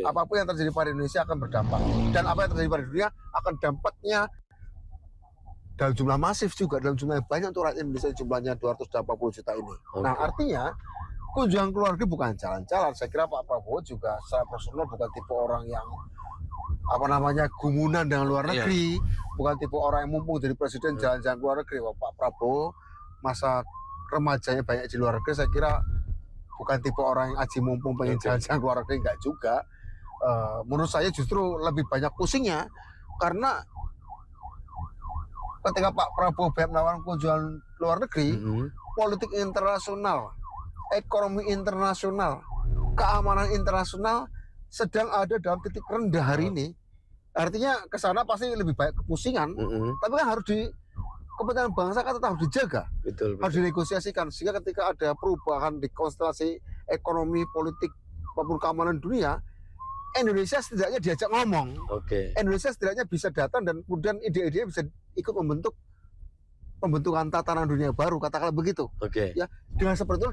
Apapun yang terjadi pada Indonesia akan berdampak, dan apa yang terjadi pada dunia akan dampaknya dalam jumlah masif juga, dalam jumlah yang banyak untuk rakyat Indonesia, jumlahnya 280 juta ini. Nah, artinya kunjungan ke luar negeri bukan jalan-jalan. Saya kira Pak Prabowo juga secara personal bukan tipe orang yang gumunan dengan luar negeri, bukan tipe orang yang mumpung jadi presiden jalan-jalan ke luar negeri. Pak Prabowo masa remajanya banyak di luar negeri, saya kira bukan tipe orang yang aji mumpung pengen jalan-jalan ke luar negeri, enggak juga. Menurut saya justru lebih banyak pusingnya karena ketika Pak Prabowo melakukan kunjungan luar negeri, politik internasional, ekonomi internasional, keamanan internasional sedang ada dalam titik rendah hari ini. Artinya ke sana pasti lebih banyak kepusingan, tapi kan harus kepentingan bangsa kan tetap harus dijaga, Betul. harus dinegosiasikan, sehingga ketika ada perubahan di konstelasi ekonomi, politik maupun keamanan dunia, Indonesia setidaknya diajak ngomong. Oke. Indonesia setidaknya bisa datang dan kemudian ide-ide bisa ikut membentuk pembentukan tatanan dunia baru, katakanlah begitu. Oke. Ya, dengan seperti itu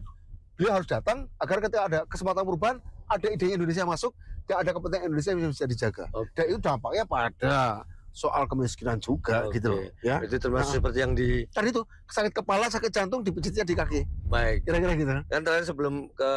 beliau harus datang agar ketika ada kesempatan perubahan, ada ide Indonesia masuk, dan ada kepentingan Indonesia yang bisa dijaga. Dan itu dampaknya pada soal kemiskinan juga, gitu loh. Ya. Itu termasuk seperti yang di tadi itu sakit kepala, sakit jantung, dipijitnya di kaki. baik. Kira-kira gitu. Kan terakhir sebelum ke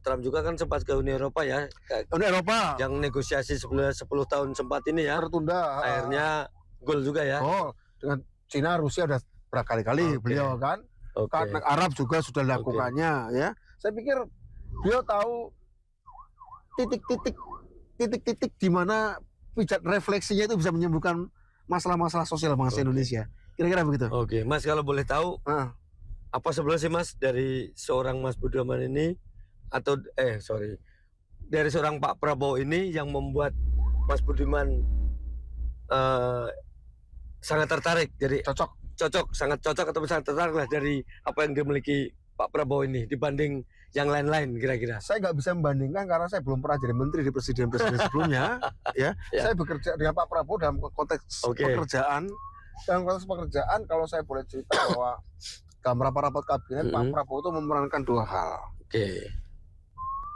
Trump juga kan sempat ke Uni Eropa ya. Uni Eropa Yang negosiasi 10 tahun sempat ini ya. tertunda. Akhirnya gol juga ya. Oh, dengan Cina, Rusia udah berkali-kali beliau kan. Oke. Karena Arab juga sudah lakukannya ya. Saya pikir beliau tahu titik-titik di mana pijat refleksinya itu bisa menyembuhkan masalah-masalah sosial bangsa Indonesia. Kira-kira begitu. Oke, Mas kalau boleh tahu apa sebenarnya sih Mas dari seorang Mas Budiman ini atau dari seorang Pak Prabowo ini yang membuat Mas Budiman sangat tertarik, jadi sangat cocok atau sangat tertarik lah dari apa yang dimiliki Pak Prabowo ini dibanding yang lain-lain kira-kira. Saya nggak bisa membandingkan karena saya belum pernah jadi menteri di presiden-presiden sebelumnya. Ya. Saya bekerja dengan Pak Prabowo dalam konteks pekerjaan. Dalam konteks pekerjaan, kalau saya boleh cerita bahwa dalam rapat-rapat kabinet Pak Prabowo itu memerankan dua hal.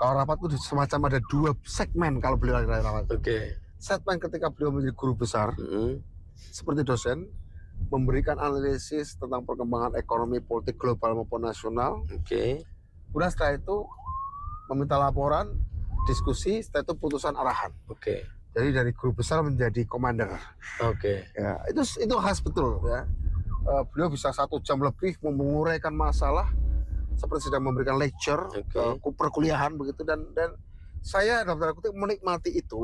Kalau rapat itu semacam ada dua segmen kalau beliau rapat. Segmen ketika beliau menjadi guru besar, seperti dosen, memberikan analisis tentang perkembangan ekonomi politik global maupun nasional. Kemudian setelah itu meminta laporan, diskusi, setelah itu putusan arahan. Jadi dari guru besar menjadi komander. Ya, itu khas betul ya. Beliau bisa 1 jam lebih menguraikan masalah seperti sedang memberikan lecture perkuliahan begitu, dan saya dalam tanda kutip menikmati itu.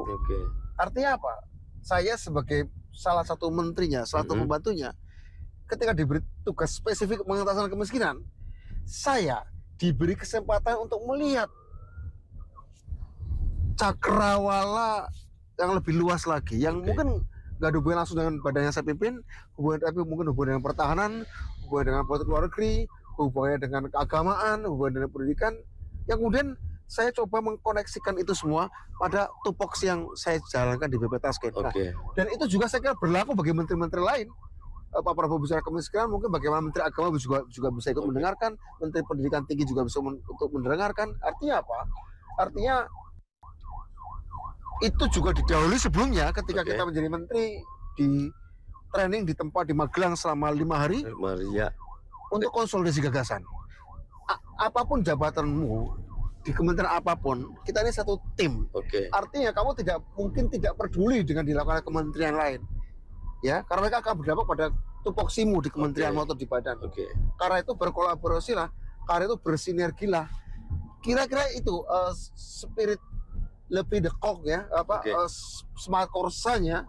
Artinya apa? Saya sebagai salah satu menterinya, salah satu pembantunya, ketika diberi tugas spesifik pengentasan kemiskinan, saya diberi kesempatan untuk melihat cakrawala yang lebih luas lagi, yang mungkin nggak ada hubungan langsung dengan badan yang saya pimpin, tapi mungkin hubungan dengan pertahanan, hubungan dengan politik luar negeri, hubungannya dengan keagamaan, hubungan dengan pendidikan, yang kemudian saya coba mengkoneksikan itu semua pada tupoksi yang saya jalankan di BP Tasken. Dan itu juga saya kira berlaku bagi menteri-menteri lain. Pak Prabowo bicara kemiskinan, mungkin bagaimana Menteri Agama juga bisa ikut mendengarkan, Menteri Pendidikan Tinggi juga bisa untuk mendengarkan. Artinya apa? Artinya itu juga didahului sebelumnya ketika kita menjadi menteri, di training di tempat di Magelang selama 5 hari untuk konsolidasi gagasan. Apapun jabatanmu di kementerian apapun, kita ini satu tim. Artinya kamu mungkin tidak peduli dengan dilakukan kementerian lain. Ya, karena mereka akan berdampak pada tupoksimu di kementerian maupun di badan. Karena itu berkolaborasilah, karena itu bersinergilah. Kira-kira itu spirit lebih dekok ya, smart korsanya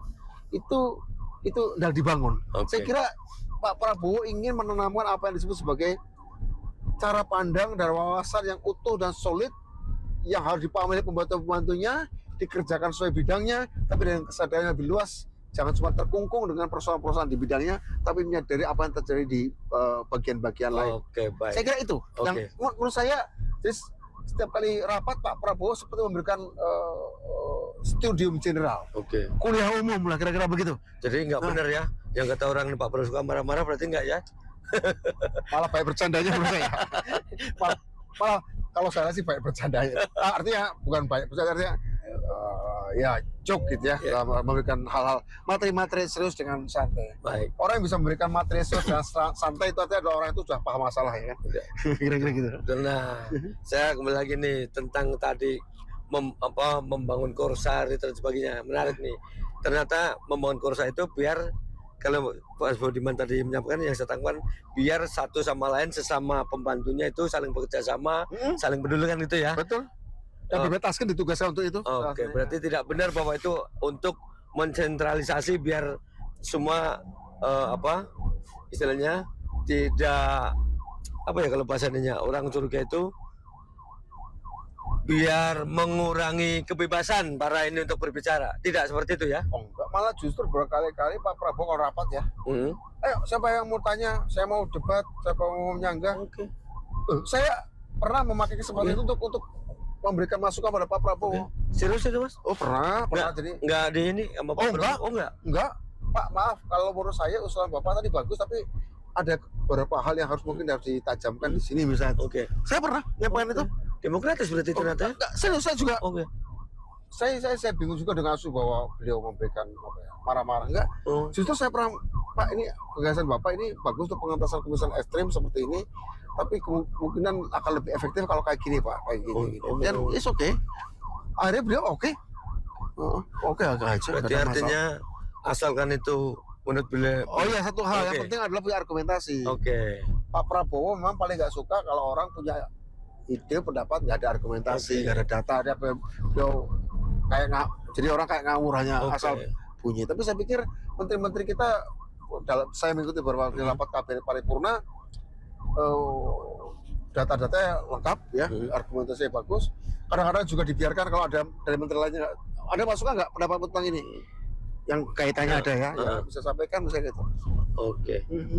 itu sudah dibangun. Saya kira Pak Prabowo ingin menanamkan apa yang disebut sebagai cara pandang dan wawasan yang utuh dan solid yang harus dipahami pembantu-pembantunya, dikerjakan sesuai bidangnya, tapi dengan kesadaran yang lebih luas. Jangan cuma terkungkung dengan persoalan-persoalan di bidangnya, tapi menyadari apa yang terjadi di bagian-bagian lain. Baik. Saya kira itu. Yang menurut saya, jadi setiap kali rapat Pak Prabowo seperti memberikan studium general. Kuliah umum lah, kira-kira begitu. Jadi nggak benar ya, yang kata orang Pak Prabowo suka marah-marah berarti nggak ya? Malah baik bercandanya menurut saya. Malah kalau saya sih baik bercandanya. Artinya bukan baik bercanda, artinya ya joke gitu ya, memberikan hal-hal materi-materi serius dengan santai. Orang yang bisa memberikan materi serius dengan santai itu artinya orang itu sudah paham masalah ya kan. Kira-kira gitu. Nah, saya kembali lagi nih tentang tadi membangun Korsar dan sebagainya. Menarik nih. Ternyata membangun Korsar itu biar kalau Pak Budiman tadi menyampaikan yang saya tangkapkan, biar satu sama lain sesama pembantunya itu saling bekerja sama, saling peduli kan itu ya. Betul. Dan dibetaskan ditugaskan untuk itu. Berarti tidak benar bahwa itu untuk mensentralisasi biar semua istilahnya tidak kalau bahasanya orang curiga itu biar mengurangi kebebasan para ini untuk berbicara. Tidak seperti itu ya? Enggak. malah justru berkali-kali Pak Prabowo kalau rapat ya. Ayo, siapa yang mau tanya? Saya mau debat, siapa mau menyanggah. Saya pernah memakai kesempatan itu untuk memberikan masukan pada Pak Prabowo. Serius itu, Mas? Oh, pernah jadi. Enggak di ini sama Pak Prabowo. Oh, enggak. Pak, maaf kalau menurut saya usulan Bapak tadi bagus, tapi ada beberapa hal yang mungkin harus ditajamkan di sini misalnya. Oke. Saya pernah nyampaikan itu. Demokratis berarti itu nanti. Saya juga. Oke. Saya bingung juga dengan isu bahwa beliau memberikan marah-marah. Enggak. Justru saya pernah, Pak, ini gagasan Bapak ini bagus untuk pengentasan kemiskinan ekstrim seperti ini. Tapi kemungkinan akan lebih efektif kalau kayak gini, Pak, kayak gini. Dan it's okay. Akhirnya beliau oke aja. Berarti artinya asalkan itu menurut beliau. Oh iya, satu hal yang penting adalah punya argumentasi. Pak Prabowo memang paling nggak suka kalau orang punya ide, pendapat, nggak ada argumentasi, nggak ada data, ada beliau kayak jadi orang kayak ngawur hanya asal bunyi. Tapi saya pikir menteri-menteri kita, saya mengikuti beberapa rapat kabinet paripurna. Data-datanya lengkap ya, argumentasinya bagus. Kadang-kadang juga dibiarkan kalau ada dari menteri lainnya ada masukan nggak pendapat tentang ini yang kaitannya ada ya bisa sampaikan misalnya gitu.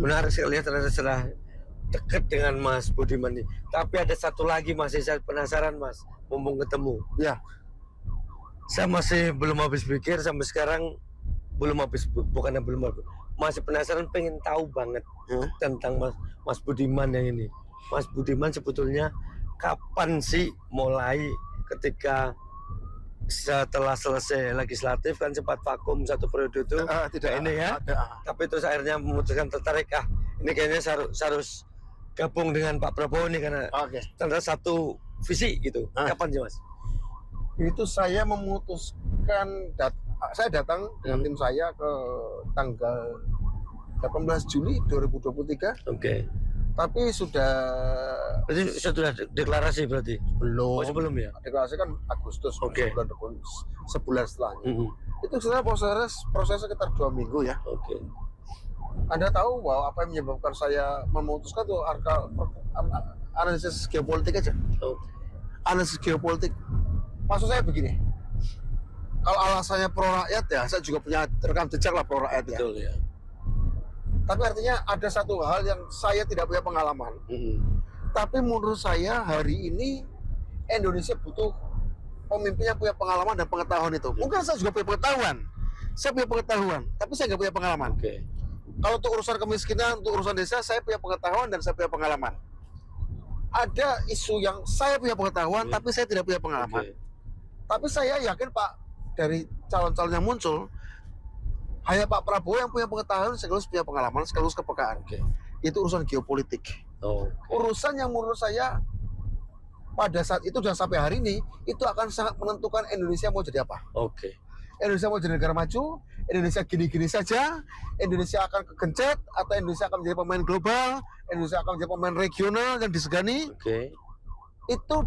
Menarik sekali ya, ternyata setelah dekat dengan Mas Budiman ini. Tapi ada satu lagi masih saya penasaran, Mas, mumpung ketemu. Ya. Saya masih belum habis pikir sampai sekarang, masih penasaran, pengen tahu banget tentang Mas Budiman yang ini. Mas Budiman sebetulnya kapan sih mulai, ketika setelah selesai legislatif kan sempat vakum satu periode itu tidak ini ya, tapi terus akhirnya memutuskan tertarik, ini kayaknya harus gabung dengan Pak Prabowo ini karena ternyata satu visi gitu. Kapan sih, Mas? Itu saya memutuskan, saya datang dengan tim saya ke tanggal 18 Juli 2023. Tapi berarti sudah deklarasi berarti? Belum. Sebelum ya? Deklarasi kan Agustus, sebulan setelahnya. Itu sebenarnya proses sekitar 2 minggu ya. Anda tahu bahwa apa yang menyebabkan saya memutuskan itu analisis geopolitik aja. Analisis geopolitik. Maksud saya begini, kalau alasannya pro rakyat ya, saya juga punya rekam jejak lah pro rakyat ya. Betul ya. Tapi artinya ada satu hal yang saya tidak punya pengalaman. Tapi menurut saya hari ini Indonesia butuh pemimpin yang punya pengalaman dan pengetahuan itu. Mungkin saya juga punya pengetahuan. Saya punya pengetahuan, tapi saya nggak punya pengalaman. Kalau untuk urusan kemiskinan, untuk urusan desa, saya punya pengetahuan dan saya punya pengalaman. Ada isu yang saya punya pengetahuan, tapi saya tidak punya pengalaman. Tapi saya yakin Pak, dari calon-calon yang muncul, hanya Pak Prabowo yang punya pengetahuan, sekaligus punya pengalaman, sekaligus kepekaan. Itu urusan geopolitik. Urusan yang menurut saya pada saat itu dan sampai hari ini itu akan sangat menentukan Indonesia mau jadi apa. Indonesia mau jadi negara maju, Indonesia gini-gini saja, Indonesia akan kegencet, atau Indonesia akan menjadi pemain global, Indonesia akan menjadi pemain regional yang disegani. Itu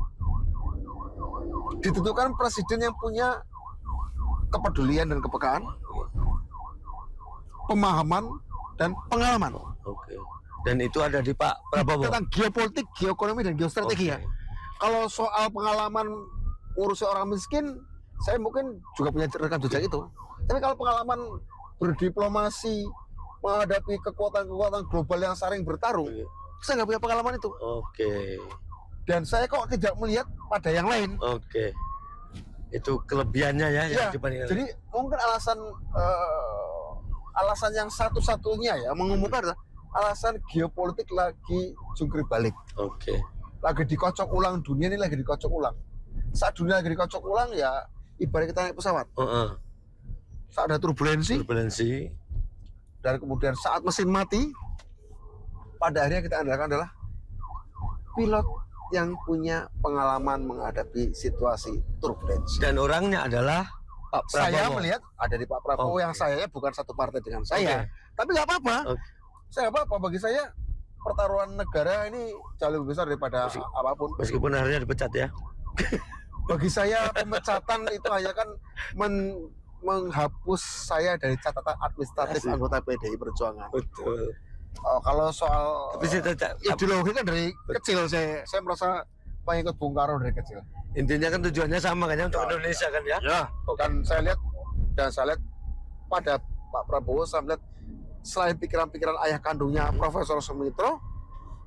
ditentukan presiden yang punya kepedulian dan kepekaan, pemahaman dan pengalaman. Dan itu ada di Pak Prabowo. Tentang geopolitik, geoekonomi dan geostrategi ya. Kalau soal pengalaman urusi orang miskin, saya mungkin juga punya rekam jejak itu. Tapi kalau pengalaman berdiplomasi, menghadapi kekuatan-kekuatan global yang saling bertarung, saya nggak punya pengalaman itu. Dan saya kok tidak melihat pada yang lain. Itu kelebihannya ya. Jadi mungkin alasan yang satu-satunya ya mengumumkan adalah alasan geopolitik lagi jungkir balik. Lagi dikocok ulang, dunia ini lagi dikocok ulang. Saat dunia lagi dikocok ulang ya ibarat kita naik pesawat. Saat ada turbulensi. Dan kemudian saat mesin mati, pada akhirnya kita andalkan adalah pilot yang punya pengalaman menghadapi situasi turbulensi. Dan orangnya adalah Pak Prabowo. Saya melihat ada di Pak Prabowo yang saya bukan satu partai dengan saya. Tapi nggak apa-apa. Saya nggak apa-apa. Bagi saya pertaruhan negara ini jauh lebih besar daripada apapun. Meskipun akhirnya dipecat ya. Bagi saya pemecatan itu hanya kan menghapus saya dari catatan administratif anggota PDI Perjuangan. Kalau soal ideologi kan dari kecil saya merasa pengikut Bung Karno dari kecil. Intinya kan tujuannya sama kan ya, untuk Indonesia kan ya. Dan saya lihat pada Pak Prabowo saya melihat selain pikiran-pikiran ayah kandungnya Profesor Sumitro,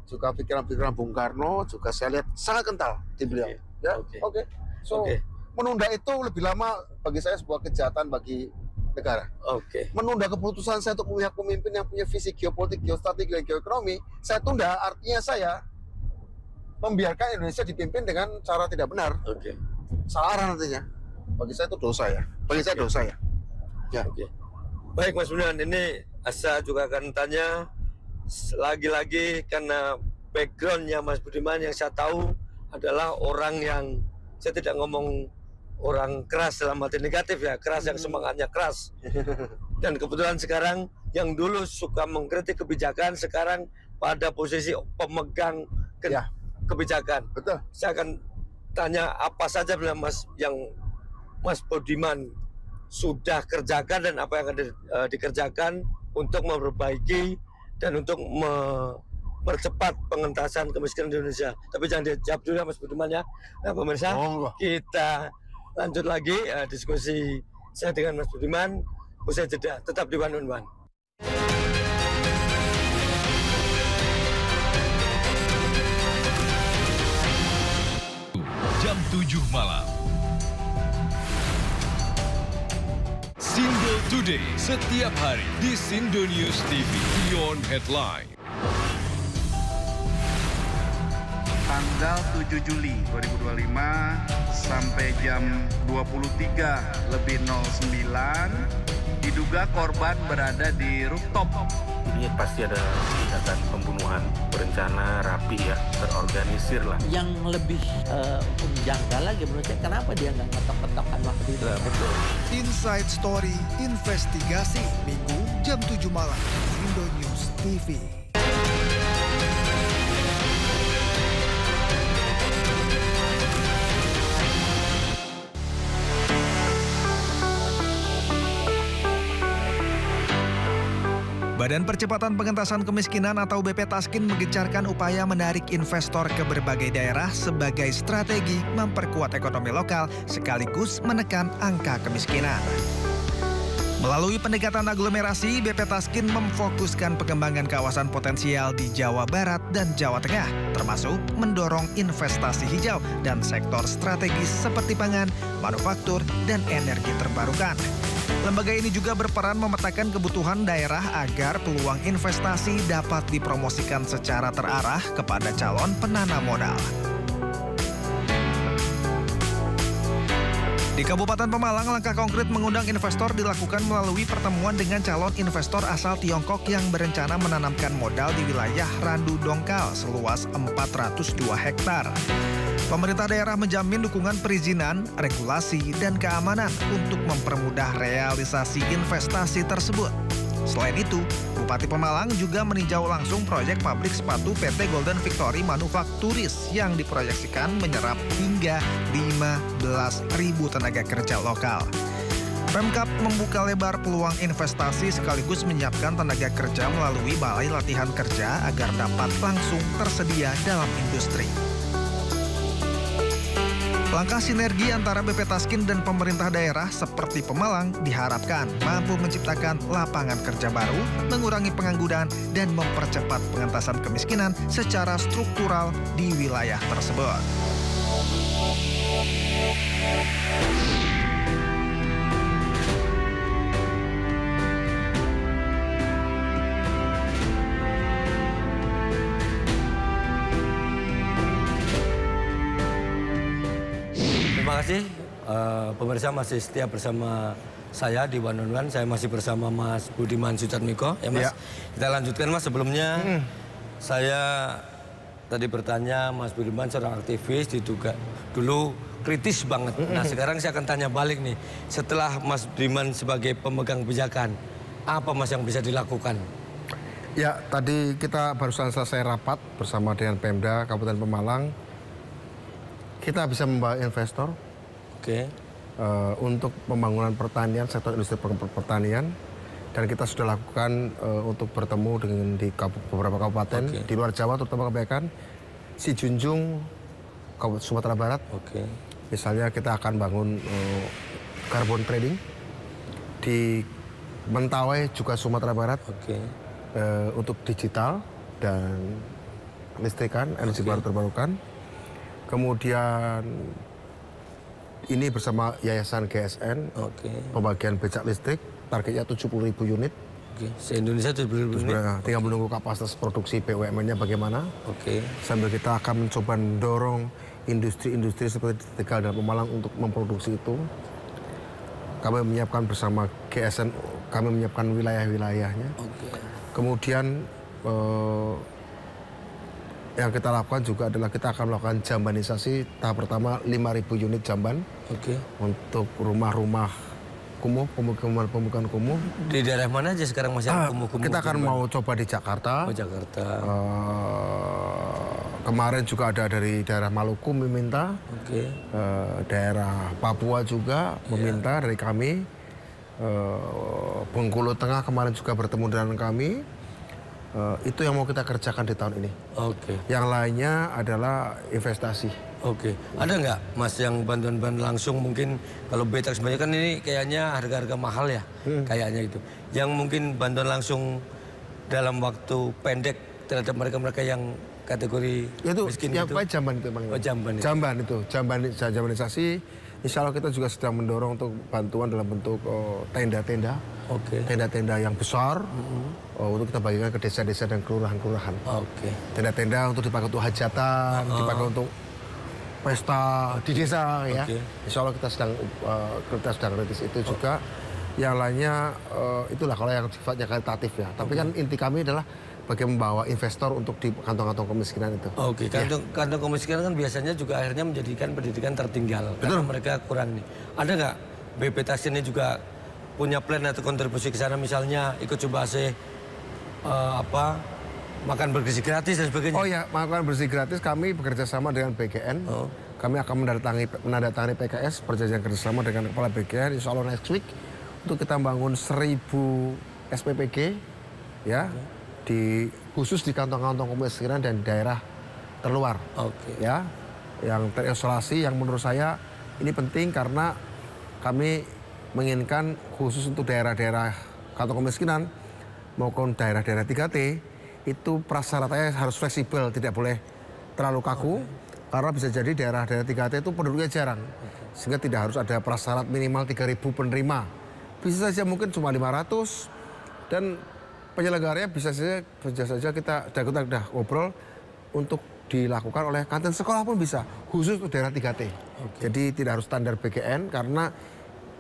juga pikiran-pikiran Bung Karno, juga saya lihat sangat kental di beliau. Ya, oke. So, menunda itu lebih lama bagi saya sebuah kejahatan bagi negara. Menunda keputusan saya untuk memihak pemimpin yang punya visi geopolitik, geostrategi, dan geoekonomi, saya tunda, artinya saya membiarkan Indonesia dipimpin dengan cara tidak benar. Salah arah nantinya. Bagi saya itu dosa ya. Bagi saya dosa ya. Baik Mas Budiman, ini saya juga akan tanya lagi-lagi karena backgroundnya Mas Budiman yang saya tahu adalah orang yang, saya tidak ngomong orang keras dalam arti negatif ya, keras yang semangatnya keras. Dan kebetulan sekarang yang dulu suka mengkritik kebijakan sekarang pada posisi pemegang kebijakan. Betul. Saya akan tanya apa saja Mas yang Mas Budiman sudah kerjakan dan apa yang akan dikerjakan untuk memperbaiki dan untuk mempercepat pengentasan kemiskinan di Indonesia. Tapi jangan dijawab dulu ya Mas Budiman ya. Nah pemirsa, kita lanjut lagi diskusi saya dengan Mas Budiman usai jeda. Tetap di One on One. Jam 7 malam. Sindo Today setiap hari di Sindo News TV Beyond Headline. Tanggal 7 Juli 2025 sampai jam 23:09 diduga korban berada di rooftop. Ini pasti ada tindakan pembunuhan berencana, rapi ya, terorganisir lah. Yang lebih menjanggal lagi menurut saya, kenapa dia nggak ngetok-ketokan waktu itu? Betul. Inside Story Investigasi Minggu jam 7 malam Indo News TV. Badan Percepatan Pengentasan Kemiskinan atau BP Taskin menggencarkan upaya menarik investor ke berbagai daerah sebagai strategi memperkuat ekonomi lokal sekaligus menekan angka kemiskinan. Melalui pendekatan aglomerasi, BP Taskin memfokuskan pengembangan kawasan potensial di Jawa Barat dan Jawa Tengah, termasuk mendorong investasi hijau dan sektor strategis seperti pangan, manufaktur, dan energi terbarukan. Lembaga ini juga berperan memetakan kebutuhan daerah agar peluang investasi dapat dipromosikan secara terarah kepada calon penanam modal. Di Kabupaten Pemalang, langkah konkret mengundang investor dilakukan melalui pertemuan dengan calon investor asal Tiongkok yang berencana menanamkan modal di wilayah Randu Dongkal seluas 402 hektar. Pemerintah daerah menjamin dukungan perizinan, regulasi, dan keamanan untuk mempermudah realisasi investasi tersebut. Selain itu, Bupati Pemalang juga meninjau langsung proyek pabrik sepatu PT Golden Victory Manufakturis yang diproyeksikan menyerap hingga 15.000 tenaga kerja lokal. Pemkab membuka lebar peluang investasi sekaligus menyiapkan tenaga kerja melalui balai latihan kerja agar dapat langsung tersedia dalam industri. Langkah sinergi antara BP Taskin dan pemerintah daerah seperti Pemalang diharapkan mampu menciptakan lapangan kerja baru, mengurangi pengangguran, dan mempercepat pengentasan kemiskinan secara struktural di wilayah tersebut. Terima kasih, pemirsa masih setia bersama saya di One on One. Saya masih bersama Mas Budiman Sujatmiko. Ya Mas, kita lanjutkan Mas. Sebelumnya saya tadi bertanya Mas Budiman seorang aktivis diduga dulu kritis banget. Nah sekarang saya akan tanya balik nih. Setelah Mas Budiman sebagai pemegang kebijakan, apa Mas yang bisa dilakukan? Ya, tadi kita barusan selesai rapat bersama dengan Pemda Kabupaten Pemalang. Kita bisa membawa investor untuk pembangunan pertanian, sektor industri pertanian. Dan kita sudah lakukan untuk bertemu dengan di beberapa kabupaten di luar Jawa, terutama kebanyakan Si Junjung, Sumatera Barat. Misalnya kita akan bangun carbon trading di Mentawai juga Sumatera Barat. Oke. Untuk digital dan listrikan, energi baru terbarukan. Kemudian ini bersama Yayasan GSN, pembagian becak listrik, targetnya 70.000 unit. Oke. Se-Indonesia 70.000 unit. Tinggal menunggu kapasitas produksi BUMN-nya bagaimana. Oke. Sambil kita akan mencoba mendorong industri-industri seperti di Tegal dan Pemalang untuk memproduksi itu. Kami menyiapkan bersama GSN, kami menyiapkan wilayah-wilayahnya. Kemudian yang kita lakukan juga adalah kita akan melakukan jambanisasi tahap pertama 5.000 unit jamban untuk rumah-rumah kumuh, pemukiman kumuh. Di daerah mana aja sekarang masih kumuh-kumuh? Kita akan mau coba di Jakarta. Oh, Jakarta. Kemarin juga ada dari daerah Maluku meminta. Daerah Papua juga meminta dari kami. Bengkulu Tengah kemarin juga bertemu dengan kami. Itu yang mau kita kerjakan di tahun ini. Yang lainnya adalah investasi. Ada nggak Mas yang bantuan-bantuan langsung mungkin kalau Betax sebenarnya kan ini kayaknya harga-harga mahal ya, kayaknya itu. Yang mungkin bantuan langsung dalam waktu pendek terhadap mereka-mereka yang kategori miskin itu. Jamban itu. Jambanisasi. Insya Allah kita juga sedang mendorong untuk bantuan dalam bentuk tenda-tenda. Tenda-tenda yang besar untuk kita bagikan ke desa-desa dan kelurahan-kelurahan. Tenda-tenda untuk dipakai untuk hajatan, dipakai untuk pesta di desa ya. Insya Allah kita sedang kritis itu juga. Yang lainnya itulah kalau yang sifatnya karitatif ya. Tapi kan inti kami adalah bagaimana membawa investor untuk di kantong-kantong kemiskinan itu. Kantong kemiskinan kan biasanya juga akhirnya menjadikan pendidikan tertinggal. Karena mereka kurang nih. Ada nggak BPTAS ini juga punya plan atau kontribusi ke sana, misalnya ikut coba makan bergizi gratis dan sebagainya? Oh ya, makan bergizi gratis kami bekerja sama dengan BGN. Kami akan menandatangani PKS, perjanjian kerjasama dengan kepala BGN, insya Allah next week untuk kita bangun 1.000 SPPG ya. Khusus di kantong-kantong kemiskinan dan daerah terluar. Ya, yang terisolasi, yang menurut saya ini penting karena kami menginginkan khusus untuk daerah-daerah kantong kemiskinan maupun daerah-daerah 3T itu prasyaratnya harus fleksibel, tidak boleh terlalu kaku karena bisa jadi daerah-daerah 3T itu penduduknya jarang sehingga tidak harus ada prasyarat minimal 3.000 penerima. Bisa saja mungkin cuma 500 dan penyelenggaranya bisa saja kita sudah ngobrol untuk dilakukan oleh kantin sekolah pun bisa, khusus untuk daerah 3T. Jadi tidak harus standar BGN karena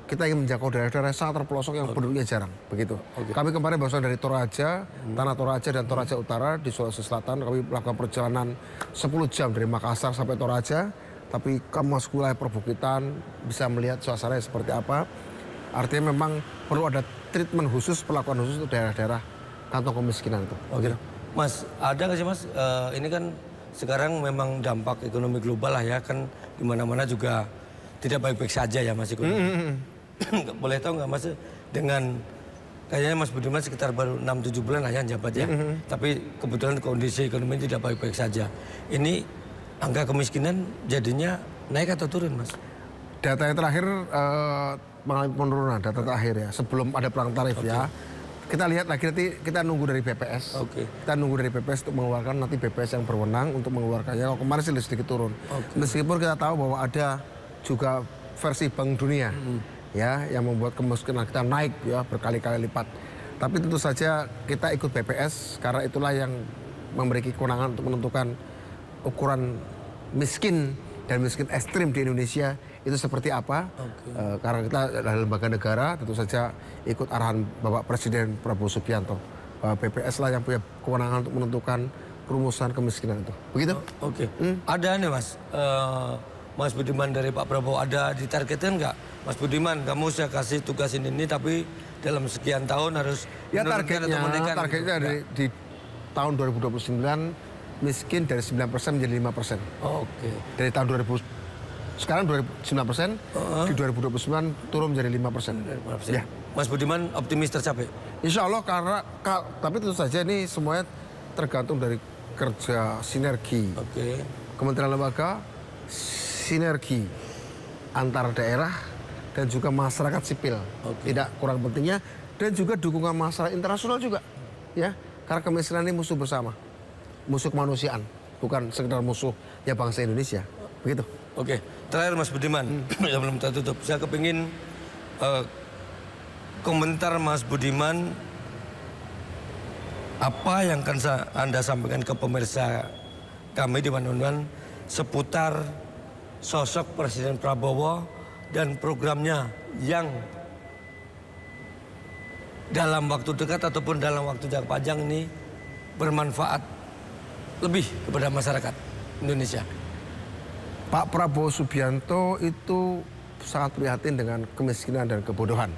kita ingin menjangkau daerah-daerah sangat terpelosok yang penduduknya jarang, begitu. Kami kemarin barusan dari Toraja, Tanah Toraja dan Toraja Utara di Sulawesi Selatan, kami melakukan perjalanan 10 jam dari Makassar sampai Toraja, tapi kamu masuk wilayah perbukitan, bisa melihat suasananya seperti apa. Artinya memang perlu ada treatment khusus, perlakuan khusus untuk daerah-daerah kantong kemiskinan itu. Mas, ada nggak sih Mas, ini kan sekarang memang dampak ekonomi global lah ya, kan di mana-mana juga tidak baik-baik saja ya Mas ekonomi. Boleh tahu nggak Mas, dengan kayaknya Mas Budiman sekitar baru 6-7 bulan lah ya jabat ya, tapi kebetulan kondisi ekonomi tidak baik-baik saja. Ini angka kemiskinan jadinya naik atau turun Mas? Data yang terakhir mengalami penurunan, data terakhir ya, sebelum ada perang tarif ya. Kita lihat lagi nanti, kita nunggu dari BPS. Kita nunggu dari BPS untuk mengeluarkan, nanti BPS yang berwenang untuk mengeluarkannya. Kalau kemarin sih sedikit turun. Meskipun kita tahu bahwa ada juga versi Bank Dunia ya yang membuat kemiskinan kita naik ya berkali-kali lipat. Tapi tentu saja kita ikut BPS karena itulah yang memiliki kewenangan untuk menentukan ukuran miskin dan miskin ekstrim di Indonesia itu seperti apa. Karena kita adalah lembaga negara, tentu saja ikut arahan Bapak Presiden Prabowo Subianto. BPS lah yang punya kewenangan untuk menentukan rumusan kemiskinan itu. Begitu? Ada nih Mas, Mas Budiman dari Pak Prabowo, ada ditargetkan nggak? Mas Budiman, kamu saya kasih tugas ini tapi dalam sekian tahun harus ya targetnya di tahun 2029 miskin dari 9% menjadi 5%. Dari tahun 2000 sekarang 9%, di 2029 turun menjadi 5%. Ya. Mas Budiman optimis tercapai? Insya Allah tapi tentu saja ini semuanya tergantung dari kerja sinergi. Kementerian lembaga, sinergi antar daerah dan juga masyarakat sipil. Tidak kurang pentingnya dan juga dukungan masyarakat internasional juga, ya. Karena kemiskinan ini musuh bersama, musuh kemanusiaan, bukan sekedar musuh ya bangsa Indonesia, begitu. Oke, terakhir Mas Budiman, sebelum kita tutup, saya kepingin komentar Mas Budiman, apa yang akan Anda sampaikan ke pemirsa kami di One seputar sosok Presiden Prabowo dan programnya yang dalam waktu dekat ataupun dalam waktu jangka panjang ini bermanfaat lebih kepada masyarakat Indonesia. Pak Prabowo Subianto itu sangat prihatin dengan kemiskinan dan kebodohan.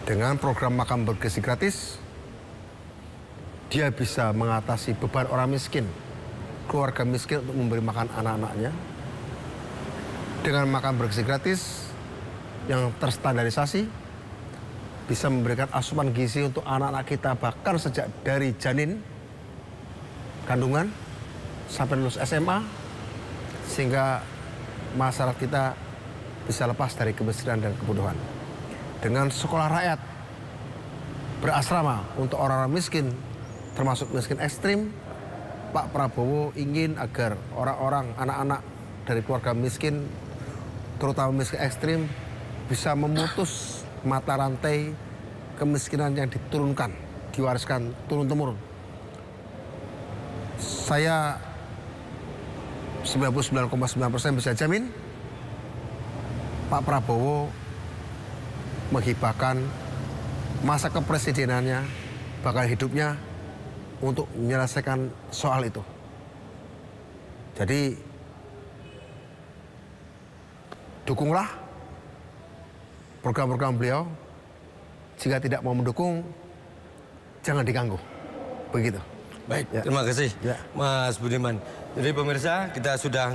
Dengan program makan bergizi gratis, dia bisa mengatasi beban orang miskin, keluarga miskin untuk memberi makan anak-anaknya. Dengan makan bergizi gratis yang terstandarisasi, bisa memberikan asupan gizi untuk anak-anak kita bahkan sejak dari janin, kandungan, sampai lulus SMA, sehingga masyarakat kita bisa lepas dari kemiskinan dan kebodohan. Dengan sekolah rakyat berasrama untuk orang-orang miskin, termasuk miskin ekstrim, Pak Prabowo ingin agar orang-orang, anak-anak dari keluarga miskin, terutama miskin ekstrim, bisa memutus mata rantai kemiskinan yang diturunkan, diwariskan turun-temurun. Saya 99,9% bisa jamin Pak Prabowo menghibahkan masa kepresidenannya, bahkan hidupnya untuk menyelesaikan soal itu. Jadi dukunglah program-program beliau. Jika tidak mau mendukung, jangan diganggu. Begitu. Baik, ya. Terima kasih ya. Mas Budiman. Jadi pemirsa, kita sudah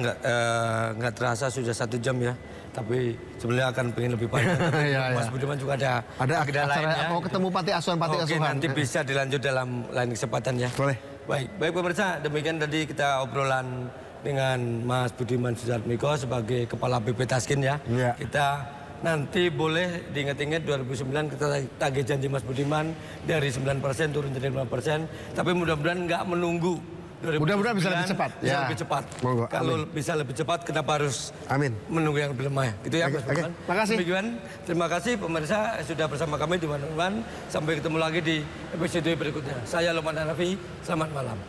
nggak terasa sudah 1 jam ya. Tapi sebenarnya akan pengen lebih panjang. Ya, Mas Budiman juga ada agenda lain ya. Mau ketemu panti asuhan. Oke, nanti bisa dilanjut dalam lain kesempatan ya. Boleh. Baik pemirsa, demikian tadi kita obrolan dengan Mas Budiman Sujatmiko sebagai Kepala BP Taskin ya. Ya. Kita nanti boleh diingat-ingat 2009 kita tagih janji Mas Budiman dari 9% turun jadi 5%. Tapi mudah-mudahan nggak menunggu. Mudah-mudahan bisa lebih cepat. Bisa lebih cepat. Monggo, Kalau amin. bisa lebih cepat, kenapa harus amin menunggu yang lebih lemah? Gitu ya, Mas Budiman. Terima kasih. Terima kasih pemirsa sudah bersama kami di One. Sampai ketemu lagi di episode berikutnya. Saya Lukman Hanafi. Selamat malam.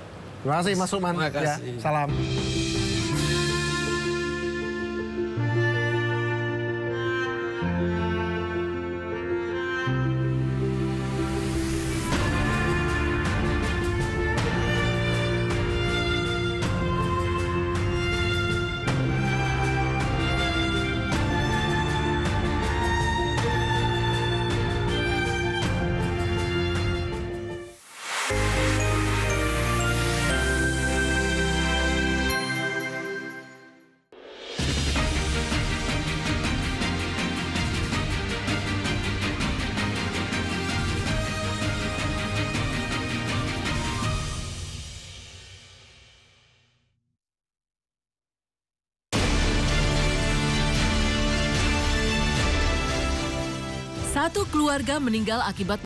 Terima kasih Mas Lukman. Terima kasih. Ya, salam. Satu keluarga meninggal akibat